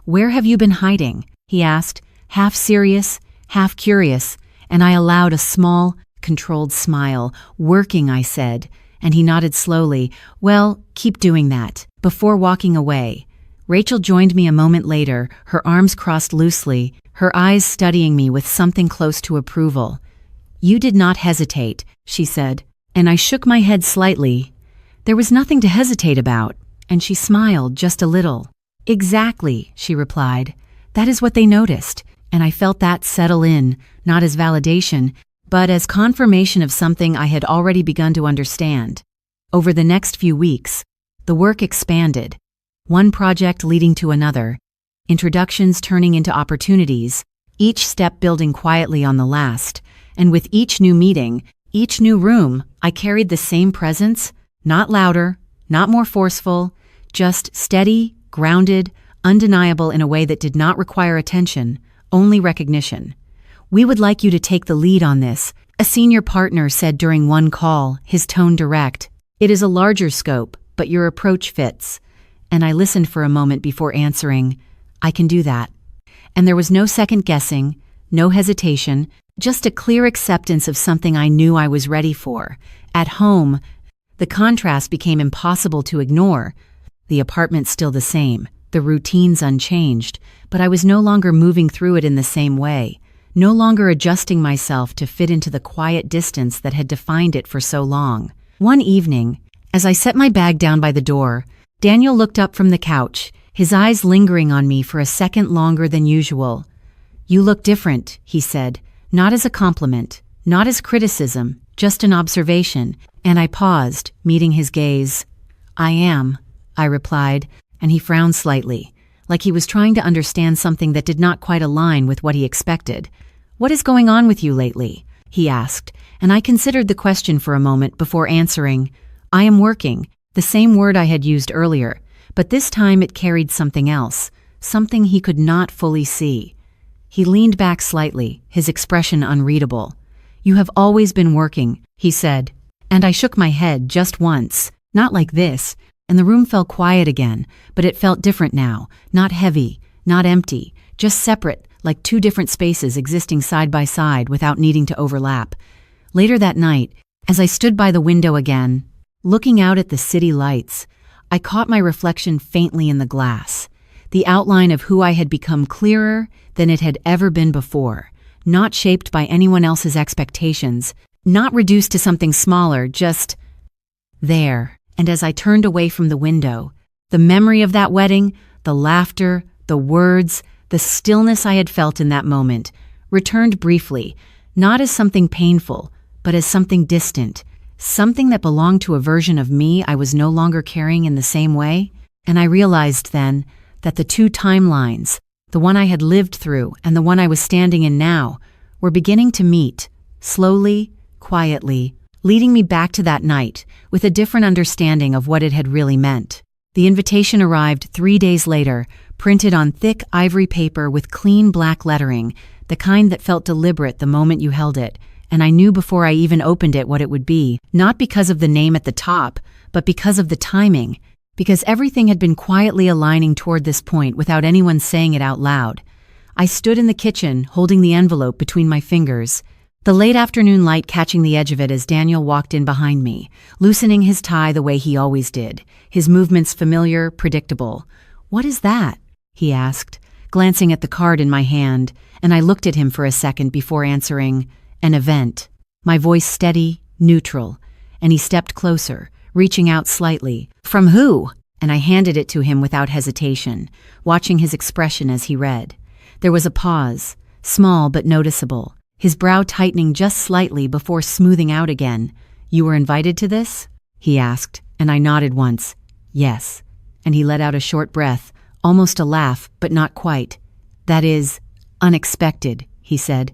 Speaker 1: "Where have you been hiding?" he asked, half serious, half curious, and I allowed a small, controlled smile. "Working," I said, and he nodded slowly. "Well, keep doing that." Before walking away, Rachel joined me a moment later, her arms crossed loosely, her eyes studying me with something close to approval. "You did not hesitate," she said, and I shook my head slightly. "There was nothing to hesitate about," and she smiled just a little. "Exactly," she replied. That is what they noticed, and I felt that settle in, not as validation, but as confirmation of something I had already begun to understand. Over the next few weeks, the work expanded, one project leading to another, introductions turning into opportunities, each step building quietly on the last, and with each new meeting, each new room, I carried the same presence, not louder, not more forceful, just steady, grounded, undeniable in a way that did not require attention, only recognition. "We would like you to take the lead on this," a senior partner said during one call, his tone direct. "It is a larger scope, but your approach fits." And I listened for a moment before answering, "I can do that." And there was no second guessing, no hesitation, just a clear acceptance of something I knew I was ready for. At home, the contrast became impossible to ignore. The apartment still the same, the routines unchanged, but I was no longer moving through it in the same way, no longer adjusting myself to fit into the quiet distance that had defined it for so long. One evening, as I set my bag down by the door, Daniel looked up from the couch, his eyes lingering on me for a second longer than usual. "You look different," he said, not as a compliment, not as criticism, just an observation, and I paused, meeting his gaze. "I am," I replied, and he frowned slightly, like he was trying to understand something that did not quite align with what he expected. "What is going on with you lately?" he asked, and I considered the question for a moment before answering. "I am working," the same word I had used earlier, but this time it carried something else, something he could not fully see. He leaned back slightly, his expression unreadable. "You have always been working," he said, and I shook my head just once, not like this, and the room fell quiet again, but it felt different now, not heavy, not empty, just separate, like two different spaces existing side by side without needing to overlap. Later that night, as I stood by the window again, looking out at the city lights, I caught my reflection faintly in the glass, the outline of who I had become clearer than it had ever been before, not shaped by anyone else's expectations, not reduced to something smaller, just there. And as I turned away from the window, the memory of that wedding, the laughter, the words, the stillness I had felt in that moment, returned briefly, not as something painful, but as something distant, something that belonged to a version of me I was no longer carrying in the same way. And I realized then that the two timelines, the one I had lived through and the one I was standing in now, were beginning to meet, slowly, quietly, leading me back to that night with a different understanding of what it had really meant. The invitation arrived 3 days later, printed on thick ivory paper with clean black lettering, the kind that felt deliberate the moment you held it, and I knew before I even opened it what it would be, not because of the name at the top, but because of the timing, because everything had been quietly aligning toward this point without anyone saying it out loud. I stood in the kitchen, holding the envelope between my fingers, the late afternoon light catching the edge of it as Daniel walked in behind me, loosening his tie the way he always did, his movements familiar, predictable. "What is that?" he asked, glancing at the card in my hand, and I looked at him for a second before answering, "An event." My voice steady, neutral, and he stepped closer, reaching out slightly. "From who?" And I handed it to him without hesitation, watching his expression as he read. There was a pause, small but noticeable, his brow tightening just slightly before smoothing out again. "You were invited to this?" he asked, and I nodded once. "Yes." And he let out a short breath, almost a laugh, but not quite. "That is unexpected," he said.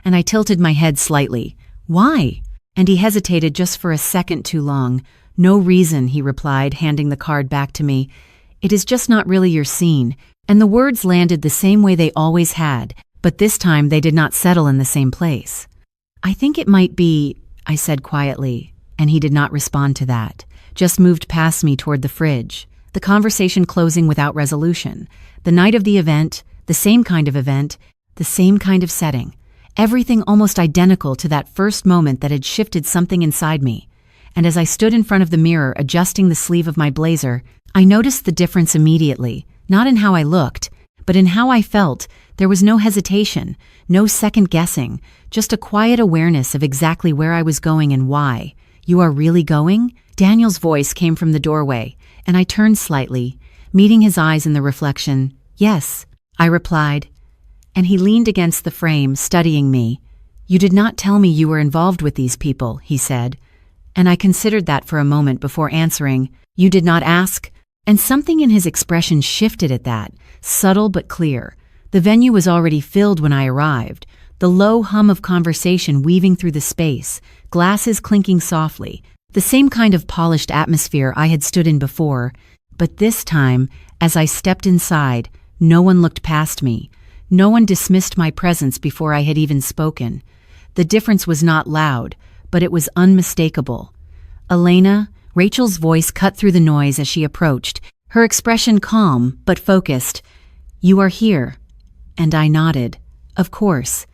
Speaker 1: And I tilted my head slightly. "Why?" And he hesitated just for a second too long. "No reason," he replied, handing the card back to me. "It is just not really your scene." And the words landed the same way they always had, but this time they did not settle in the same place. "I think it might be," I said quietly, and he did not respond to that, just moved past me toward the fridge, the conversation closing without resolution. The night of the event, the same kind of event, the same kind of setting. Everything almost identical to that first moment that had shifted something inside me. And as I stood in front of the mirror adjusting the sleeve of my blazer, I noticed the difference immediately, not in how I looked, but in how I felt. There was no hesitation, no second guessing, just a quiet awareness of exactly where I was going and why. "You are really going?" Daniel's voice came from the doorway, and I turned slightly, meeting his eyes in the reflection. "Yes," I replied, and he leaned against the frame, studying me. You did not tell me you were involved with these people, he said, and I considered that for a moment before answering, You did not ask? And something in his expression shifted at that, subtle but clear. The venue was already filled when I arrived, the low hum of conversation weaving through the space, glasses clinking softly, the same kind of polished atmosphere I had stood in before. But this time, as I stepped inside, no one looked past me. No one dismissed my presence before I had even spoken. The difference was not loud, but it was unmistakable. Elena, Rachel's voice cut through the noise as she approached, her expression calm but focused. You are here. And I nodded. Of course.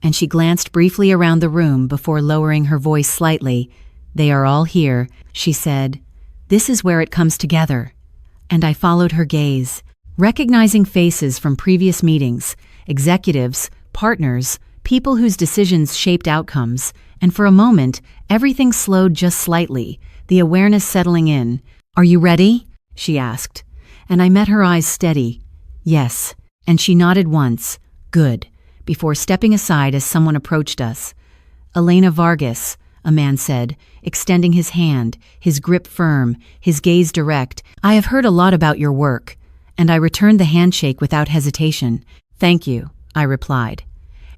Speaker 1: And she glanced briefly around the room before lowering her voice slightly. They are all here, she said. This is where it comes together. And I followed her gaze, recognizing faces from previous meetings, executives, partners, people whose decisions shaped outcomes, and for a moment, everything slowed just slightly, the awareness settling in. Are you ready? She asked, and I met her eyes steady. Yes, and she nodded once. Good, before stepping aside as someone approached us. Elena Vargas, a man said, extending his hand, his grip firm, his gaze direct. I have heard a lot about your work. And I returned the handshake without hesitation. Thank you, I replied.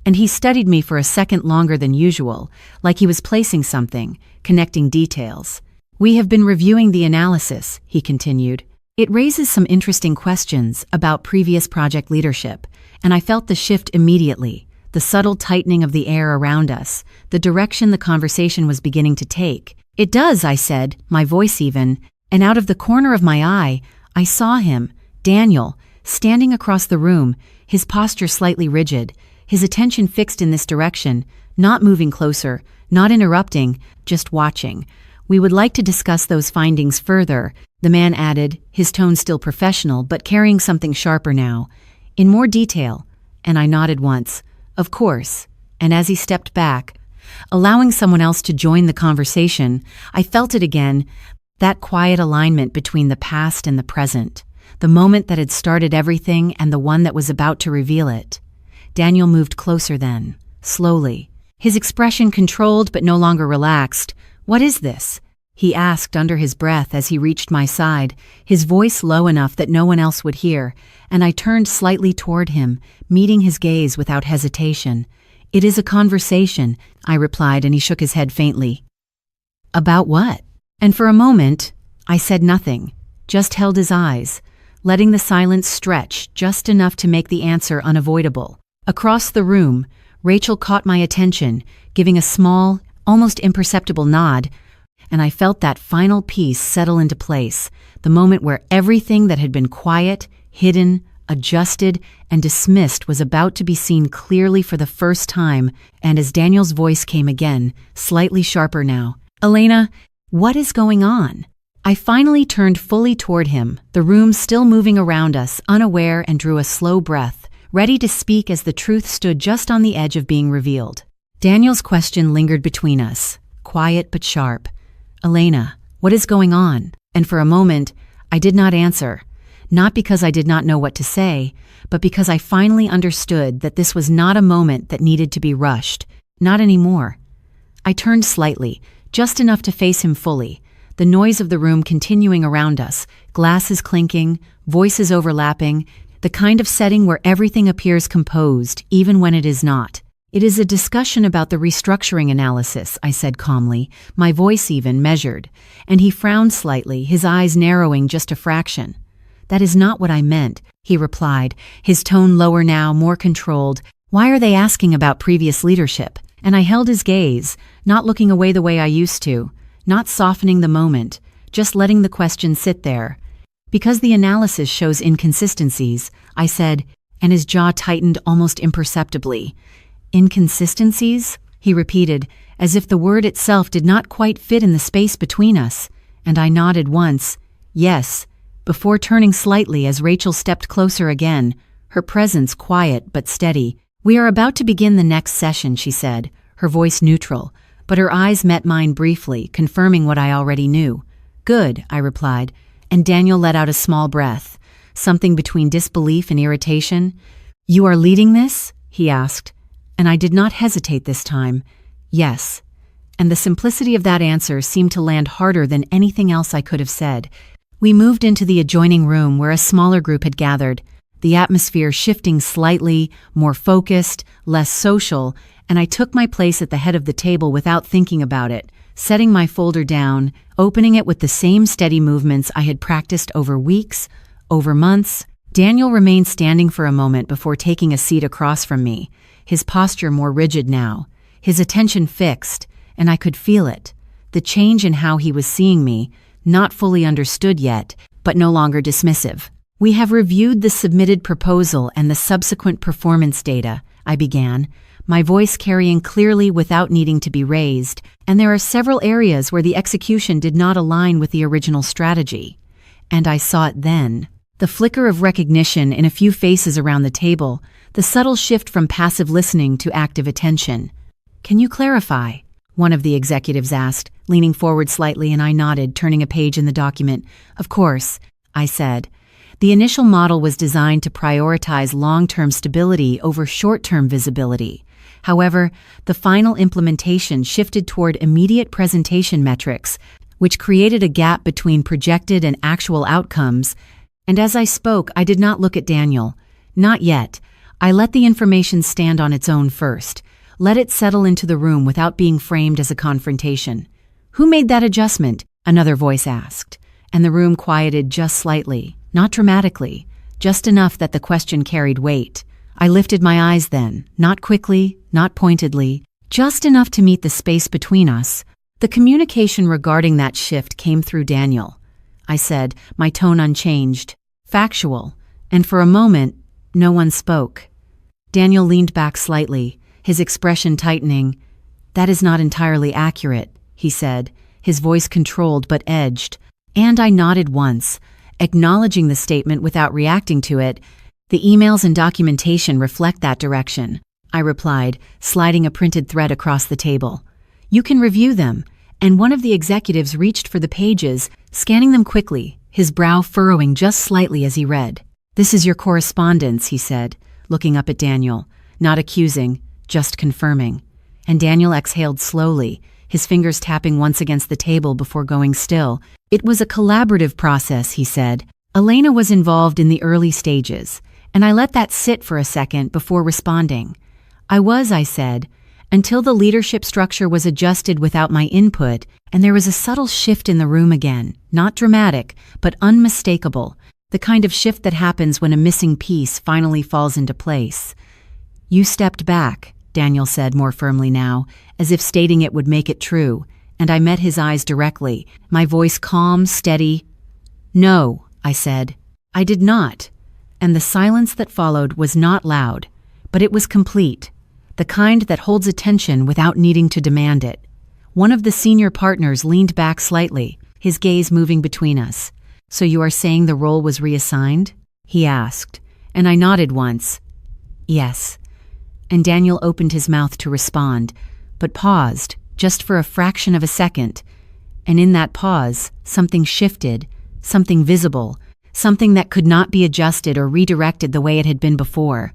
Speaker 1: And he studied me for a second longer than usual, like he was placing something, connecting details. We have been reviewing the analysis, he continued. It raises some interesting questions about previous project leadership, and I felt the shift immediately, the subtle tightening of the air around us, the direction the conversation was beginning to take. It does, I said, my voice even, and out of the corner of my eye, I saw him, Daniel, standing across the room, his posture slightly rigid, his attention fixed in this direction, not moving closer, not interrupting, just watching. We would like to discuss those findings further, the man added, his tone still professional but carrying something sharper now. In more detail, and I nodded once. Of course. And as he stepped back, allowing someone else to join the conversation, I felt it again, that quiet alignment between the past and the present. The moment that had started everything and the one that was about to reveal it. Daniel moved closer then, slowly. His expression controlled but no longer relaxed. What is this? He asked under his breath as he reached my side, his voice low enough that no one else would hear, and I turned slightly toward him, meeting his gaze without hesitation. It is a conversation, I replied, and he shook his head faintly. About what? And for a moment, I said nothing, just held his eyes, letting the silence stretch just enough to make the answer unavoidable. Across the room, Rachel caught my attention, giving a small, almost imperceptible nod, and I felt that final piece settle into place, the moment where everything that had been quiet, hidden, adjusted, and dismissed was about to be seen clearly for the first time, and as Daniel's voice came again, slightly sharper now, Elena, what is going on? I finally turned fully toward him, the room still moving around us, unaware, and drew a slow breath, ready to speak as the truth stood just on the edge of being revealed. Daniel's question lingered between us, quiet but sharp. Elena, what is going on? And for a moment, I did not answer, not because I did not know what to say, but because I finally understood that this was not a moment that needed to be rushed, not anymore. I turned slightly, just enough to face him fully, the noise of the room continuing around us, glasses clinking, voices overlapping, the kind of setting where everything appears composed, even when it is not. It is a discussion about the restructuring analysis, I said calmly, my voice even measured, and he frowned slightly, his eyes narrowing just a fraction. That is not what I meant, he replied, his tone lower now, more controlled. Why are they asking about previous leadership? And I held his gaze, not looking away the way I used to, not softening the moment, just letting the question sit there. Because the analysis shows inconsistencies, I said, and his jaw tightened almost imperceptibly. Inconsistencies? He repeated, as if the word itself did not quite fit in the space between us, and I nodded once, yes, before turning slightly as Rachel stepped closer again, her presence quiet but steady. We are about to begin the next session, she said, her voice neutral, but her eyes met mine briefly, confirming what I already knew. Good, I replied, and Daniel let out a small breath, something between disbelief and irritation. "You are leading this?" he asked, and I did not hesitate this time. "Yes." And the simplicity of that answer seemed to land harder than anything else I could have said. We moved into the adjoining room where a smaller group had gathered, the atmosphere shifting slightly, more focused, less social, and I took my place at the head of the table without thinking about it, setting my folder down, opening it with the same steady movements I had practiced over weeks, over months. Daniel remained standing for a moment before taking a seat across from me, his posture more rigid now, his attention fixed, and I could feel it, the change in how he was seeing me, not fully understood yet, but no longer dismissive. "We have reviewed the submitted proposal and the subsequent performance data," I began, my voice carrying clearly without needing to be raised, "and there are several areas where the execution did not align with the original strategy." And I saw it then. The flicker of recognition in a few faces around the table, the subtle shift from passive listening to active attention. "Can you clarify?" one of the executives asked, leaning forward slightly, and I nodded, turning a page in the document. "Of course," I said. The initial model was designed to prioritize long-term stability over short-term visibility. However, the final implementation shifted toward immediate presentation metrics, which created a gap between projected and actual outcomes. And as I spoke, I did not look at Daniel. Not yet. I let the information stand on its own first. Let it settle into the room without being framed as a confrontation. "Who made that adjustment?" another voice asked, and the room quieted just slightly. Not dramatically, just enough that the question carried weight. I lifted my eyes then, not quickly, not pointedly, just enough to meet the space between us. "The communication regarding that shift came through Daniel," I said, my tone unchanged, factual, and for a moment, no one spoke. Daniel leaned back slightly, his expression tightening. "That is not entirely accurate," he said, his voice controlled but edged, and I nodded once, acknowledging the statement without reacting to it. "The emails and documentation reflect that direction," I replied, sliding a printed thread across the table. "You can review them," and one of the executives reached for the pages, scanning them quickly, his brow furrowing just slightly as he read. "This is your correspondence," he said, looking up at Daniel, not accusing, just confirming. And Daniel exhaled slowly, his fingers tapping once against the table before going still. "It was a collaborative process," he said. "Elena was involved in the early stages, and I let that sit for a second before responding. I said, until the leadership structure was adjusted without my input, and there was a subtle shift in the room again, not dramatic, but unmistakable, the kind of shift that happens when a missing piece finally falls into place." "You stepped back," Daniel said more firmly now, as if stating it would make it true, and I met his eyes directly, my voice calm, steady. "No," I said, "I did not." And the silence that followed was not loud, but it was complete, the kind that holds attention without needing to demand it. One of the senior partners leaned back slightly, his gaze moving between us. "So you are saying the role was reassigned?" he asked, and I nodded once. "Yes." And Daniel opened his mouth to respond, but paused, just for a fraction of a second. And in that pause, something shifted, something visible, something that could not be adjusted or redirected the way it had been before.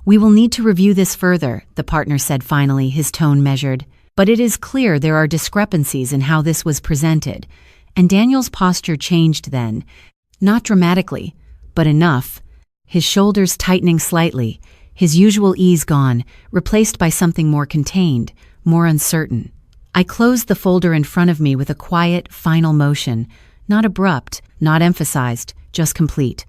Speaker 1: "We will need to review this further," the partner said finally, his tone measured. "But it is clear there are discrepancies in how this was presented." And Daniel's posture changed then, not dramatically, but enough, his shoulders tightening slightly, his usual ease gone, replaced by something more contained, more uncertain. I closed the folder in front of me with a quiet, final motion, not abrupt, not emphasized, just complete.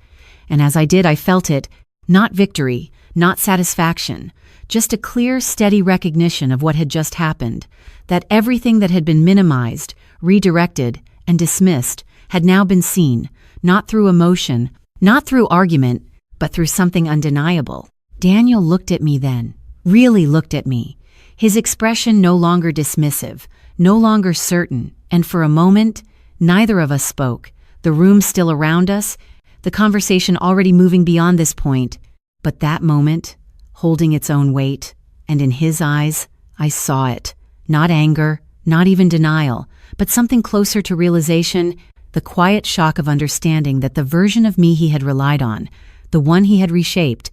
Speaker 1: And as I did, I felt it, not victory, not satisfaction, just a clear, steady recognition of what had just happened, that everything that had been minimized, redirected, and dismissed had now been seen, not through emotion, not through argument, but through something undeniable. Daniel looked at me then, really looked at me, his expression no longer dismissive, no longer certain, and for a moment, neither of us spoke, the room still around us, the conversation already moving beyond this point. But that moment, holding its own weight, and in his eyes, I saw it. Not anger, not even denial, but something closer to realization, the quiet shock of understanding that the version of me he had relied on, the one he had reshaped,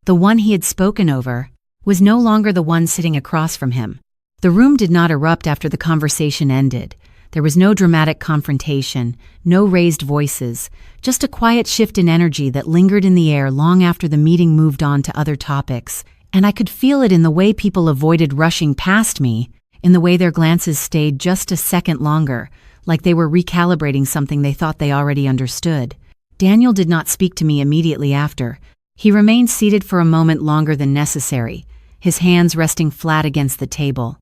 Speaker 1: the one he had spoken over, was no longer the one sitting across from him. The room did not erupt after the conversation ended. There was no dramatic confrontation, no raised voices, just a quiet shift in energy that lingered in the air long after the meeting moved on to other topics, and I could feel it in the way people avoided rushing past me, in the way their glances stayed just a second longer, like they were recalibrating something they thought they already understood. Daniel did not speak to me immediately after. He remained seated for a moment longer than necessary, his hands resting flat against the table,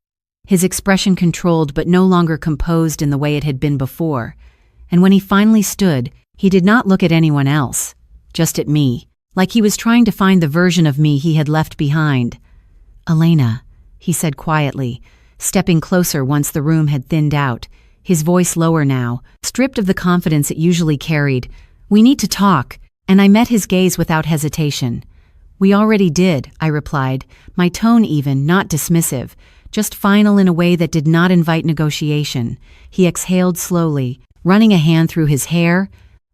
Speaker 1: his expression controlled but no longer composed in the way it had been before. And when he finally stood, he did not look at anyone else, just at me, like he was trying to find the version of me he had left behind. "Elena," he said quietly, stepping closer once the room had thinned out, his voice lower now, stripped of the confidence it usually carried. "We need to talk," and I met his gaze without hesitation. "We already did," I replied, my tone even, not dismissive, just final in a way that did not invite negotiation. He exhaled slowly, running a hand through his hair,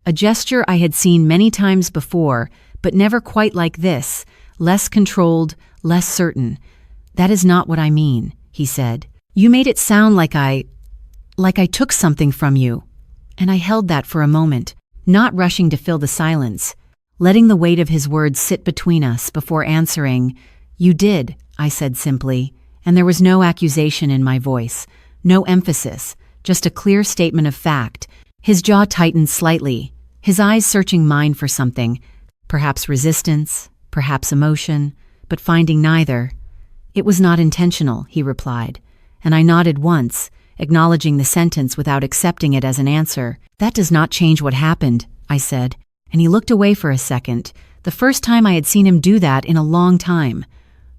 Speaker 1: a gesture I had seen many times before, but never quite like this, less controlled, less certain. "That is not what I mean," he said. "You made it sound like I took something from you." And I held that for a moment, not rushing to fill the silence, letting the weight of his words sit between us before answering. "You did," I said simply, and there was no accusation in my voice, no emphasis, just a clear statement of fact. His jaw tightened slightly, his eyes searching mine for something, perhaps resistance, perhaps emotion, but finding neither. "It was not intentional," he replied, and I nodded once, acknowledging the sentence without accepting it as an answer. "That does not change what happened," I said, and he looked away for a second, the first time I had seen him do that in a long time.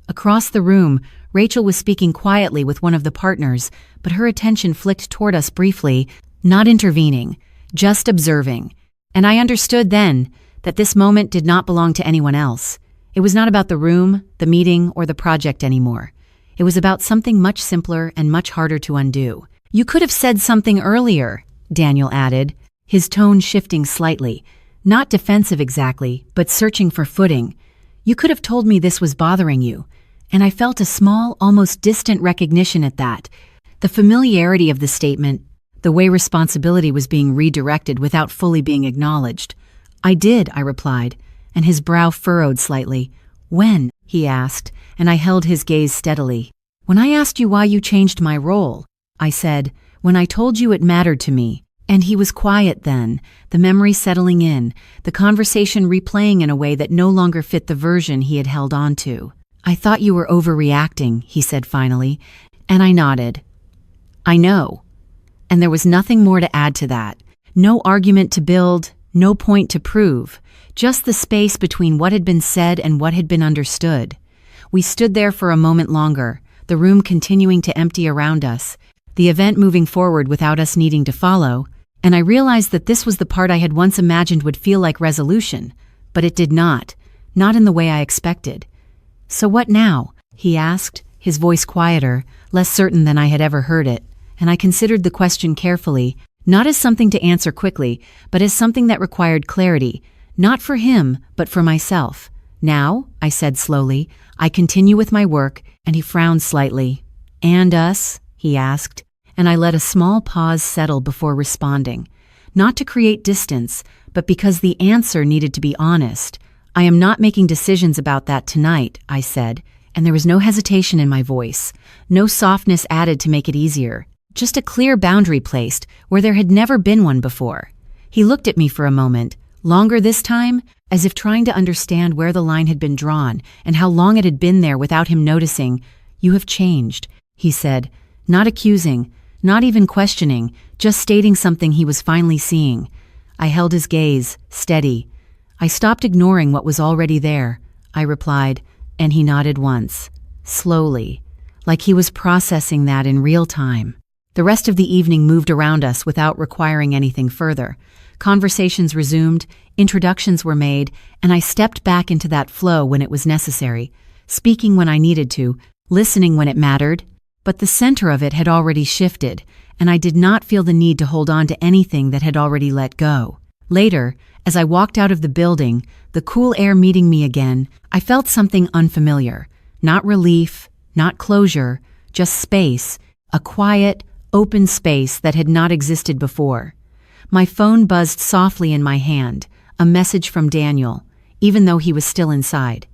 Speaker 1: Across the room, Rachel was speaking quietly with one of the partners, but her attention flicked toward us briefly, not intervening, just observing. And I understood then that this moment did not belong to anyone else. It was not about the room, the meeting, or the project anymore. It was about something much simpler and much harder to undo. "You could have said something earlier," Daniel added, his tone shifting slightly, not defensive exactly, but searching for footing. "You could have told me this was bothering you." And I felt a small, almost distant recognition at that. The familiarity of the statement, the way responsibility was being redirected without fully being acknowledged. "I did," I replied, and his brow furrowed slightly. "When?" he asked, and I held his gaze steadily. "When I asked you why you changed my role," I said, "when I told you it mattered to me." And he was quiet then, the memory settling in, the conversation replaying in a way that no longer fit the version he had held on to. "I thought you were overreacting," he said finally, and I nodded. "I know." And there was nothing more to add to that. No argument to build, no point to prove, just the space between what had been said and what had been understood. We stood there for a moment longer, the room continuing to empty around us, the event moving forward without us needing to follow, and I realized that this was the part I had once imagined would feel like resolution, but it did not in the way I expected. "So what now?" he asked, his voice quieter, less certain than I had ever heard it, and I considered the question carefully, not as something to answer quickly, but as something that required clarity, not for him, but for myself. "Now," I said slowly, "I continue with my work," and he frowned slightly. "And us?" he asked, and I let a small pause settle before responding, not to create distance, but because the answer needed to be honest. "I am not making decisions about that tonight," I said, and there was no hesitation in my voice, no softness added to make it easier, just a clear boundary placed where there had never been one before. He looked at me for a moment, longer this time, as if trying to understand where the line had been drawn and how long it had been there without him noticing. "You have changed," he said, not accusing, not even questioning, just stating something he was finally seeing. I held his gaze, steady. "I stopped ignoring what was already there," I replied, and he nodded once, slowly, like he was processing that in real time. The rest of the evening moved around us without requiring anything further. Conversations resumed, introductions were made, and I stepped back into that flow when it was necessary, speaking when I needed to, listening when it mattered. But the center of it had already shifted, and I did not feel the need to hold on to anything that had already let go. Later, as I walked out of the building, the cool air meeting me again, I felt something unfamiliar. Not relief, not closure, just space, a quiet, open space that had not existed before. My phone buzzed softly in my hand, a message from Daniel, even though he was still inside.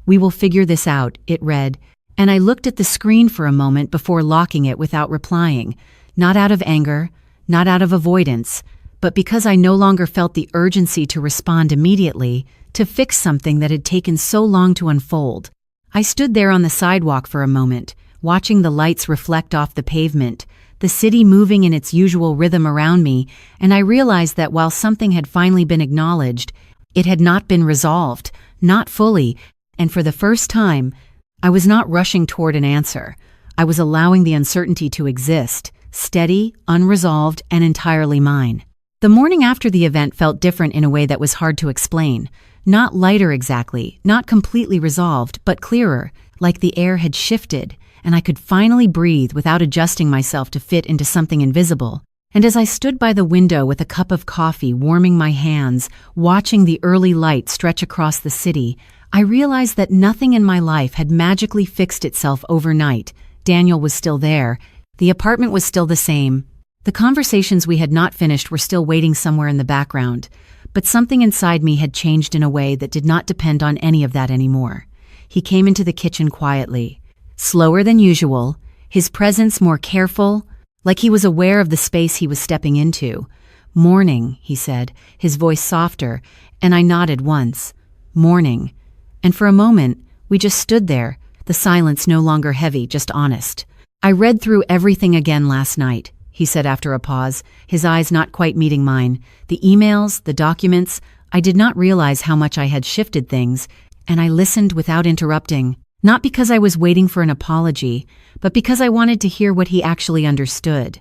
Speaker 1: "We will figure this out," it read, and I looked at the screen for a moment before locking it without replying, not out of anger, not out of avoidance, but because I no longer felt the urgency to respond immediately, to fix something that had taken so long to unfold. I stood there on the sidewalk for a moment, watching the lights reflect off the pavement, the city moving in its usual rhythm around me, and I realized that while something had finally been acknowledged, it had not been resolved, not fully, and for the first time, I was not rushing toward an answer. I was allowing the uncertainty to exist, steady, unresolved, and entirely mine. The morning after the event felt different in a way that was hard to explain. Not lighter exactly, not completely resolved, but clearer, like the air had shifted, and I could finally breathe without adjusting myself to fit into something invisible. And as I stood by the window with a cup of coffee warming my hands, watching the early light stretch across the city, I realized that nothing in my life had magically fixed itself overnight. Daniel was still there. The apartment was still the same. The conversations we had not finished were still waiting somewhere in the background. But something inside me had changed in a way that did not depend on any of that anymore. He came into the kitchen quietly, slower than usual, his presence more careful, like he was aware of the space he was stepping into. "Morning," he said, his voice softer, and I nodded once. "Morning." And for a moment, we just stood there, the silence no longer heavy, just honest. "I read through everything again last night," he said after a pause, his eyes not quite meeting mine. "The emails, the documents, I did not realize how much I had shifted things, and I listened without interrupting, not because I was waiting for an apology, but because I wanted to hear what he actually understood.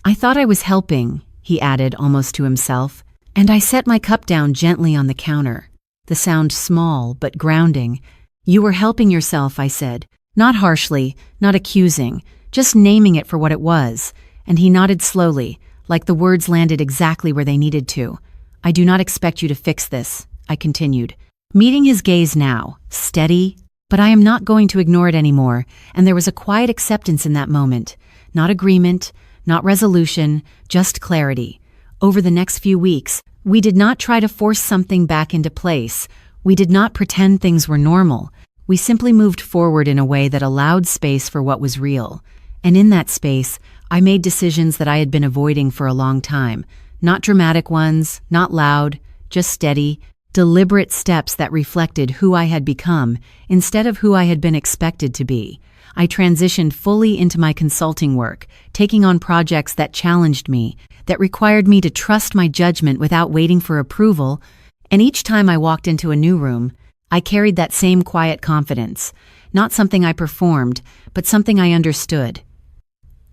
Speaker 1: I thought I was helping," he added almost to himself, and I set my cup down gently on the counter, the sound small but grounding. "You were helping yourself," I said, not harshly, not accusing, just naming it for what it was. And he nodded slowly, like the words landed exactly where they needed to. "I do not expect you to fix this," I continued, meeting his gaze now, steady, but I am not going to ignore it anymore, and there was a quiet acceptance in that moment. Not agreement, not resolution, just clarity. Over the next few weeks, we did not try to force something back into place. We did not pretend things were normal. We simply moved forward in a way that allowed space for what was real. And in that space, I made decisions that I had been avoiding for a long time. Not dramatic ones, not loud, just steady, deliberate steps that reflected who I had become instead of who I had been expected to be. I transitioned fully into my consulting work, taking on projects that challenged me, that required me to trust my judgment without waiting for approval, and each time I walked into a new room, I carried that same quiet confidence, not something I performed, but something I understood.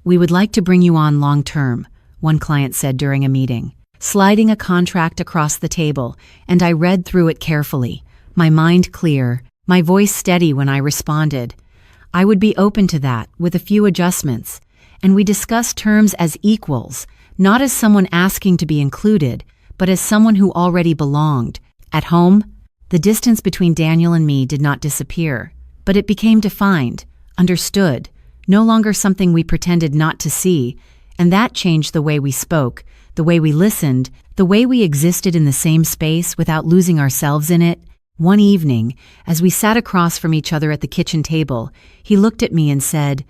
Speaker 1: "We would like to bring you on long-term," one client said during a meeting, sliding a contract across the table, and I read through it carefully, my mind clear, my voice steady when I responded. I would be open to that, with a few adjustments, and we discussed terms as equals, not as someone asking to be included, but as someone who already belonged. At home, the distance between Daniel and me did not disappear, but it became defined, understood, no longer something we pretended not to see, and that changed the way we spoke, the way we listened, the way we existed in the same space without losing ourselves in it. One evening, as we sat across from each other at the kitchen table, he looked at me and said,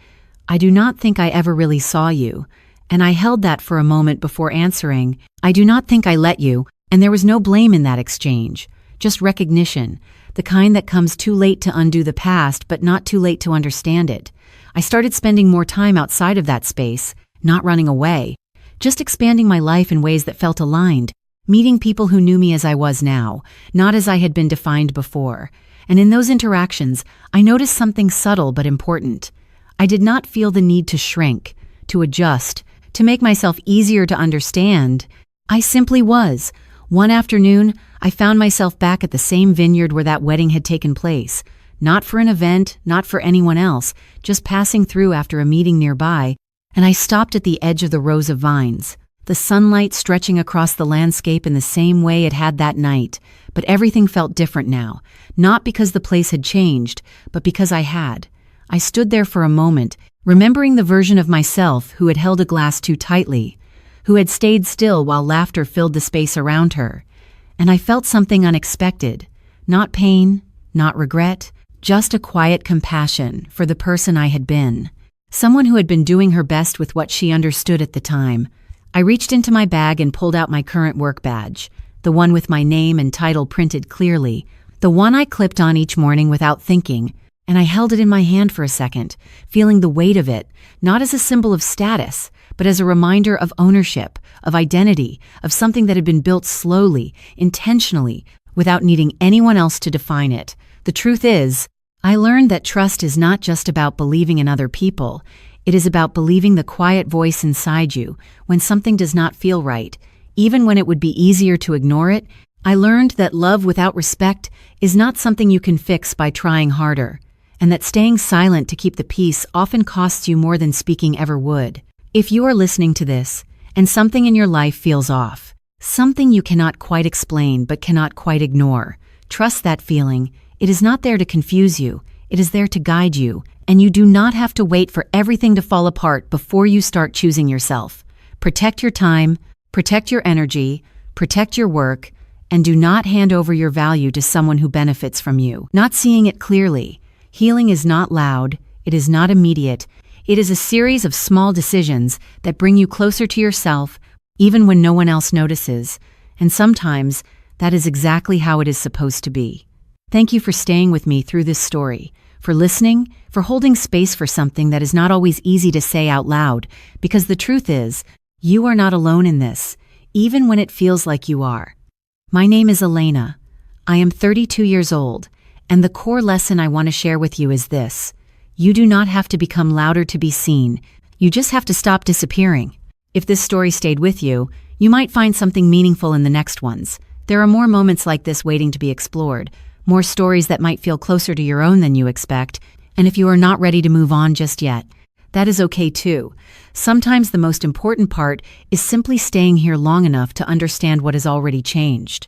Speaker 1: "I do not think I ever really saw you," and I held that for a moment before answering, "I do not think I let you," and there was no blame in that exchange, just recognition, the kind that comes too late to undo the past but not too late to understand it. I started spending more time outside of that space, not running away, just expanding my life in ways that felt aligned, meeting people who knew me as I was now, not as I had been defined before. And in those interactions, I noticed something subtle but important. I did not feel the need to shrink, to adjust, to make myself easier to understand. I simply was. One afternoon, I found myself back at the same vineyard where that wedding had taken place. Not for an event, not for anyone else, just passing through after a meeting nearby, and I stopped at the edge of the rows of vines, the sunlight stretching across the landscape in the same way it had that night, but everything felt different now, not because the place had changed, but because I had. I stood there for a moment, remembering the version of myself who had held a glass too tightly, who had stayed still while laughter filled the space around her. And I felt something unexpected, not pain, not regret, just a quiet compassion for the person I had been, someone who had been doing her best with what she understood at the time. I reached into my bag and pulled out my current work badge, the one with my name and title printed clearly, the one I clipped on each morning without thinking, and I held it in my hand for a second, feeling the weight of it, not as a symbol of status, but as a reminder of ownership, of identity, of something that had been built slowly, intentionally, without needing anyone else to define it. The truth is, I learned that trust is not just about believing in other people. It is about believing the quiet voice inside you when something does not feel right. Even when it would be easier to ignore it, I learned that love without respect is not something you can fix by trying harder, and that staying silent to keep the peace often costs you more than speaking ever would. If you are listening to this, and something in your life feels off, something you cannot quite explain but cannot quite ignore, trust that feeling. It is not there to confuse you, it is there to guide you, and you do not have to wait for everything to fall apart before you start choosing yourself. Protect your time, protect your energy, protect your work, and do not hand over your value to someone who benefits from you not seeing it clearly. Healing is not loud, it is not immediate, it is a series of small decisions that bring you closer to yourself, even when no one else notices, and sometimes that is exactly how it is supposed to be. Thank you for staying with me through this story, for listening, for holding space for something that is not always easy to say out loud, because the truth is, you are not alone in this, even when it feels like you are. My name is Elena. I am 32 years old, and the core lesson I want to share with you is this. You do not have to become louder to be seen. You just have to stop disappearing. If this story stayed with you, you might find something meaningful in the next ones. There are more moments like this waiting to be explored, more stories that might feel closer to your own than you expect, and if you are not ready to move on just yet, that is okay too. Sometimes the most important part is simply staying here long enough to understand what has already changed.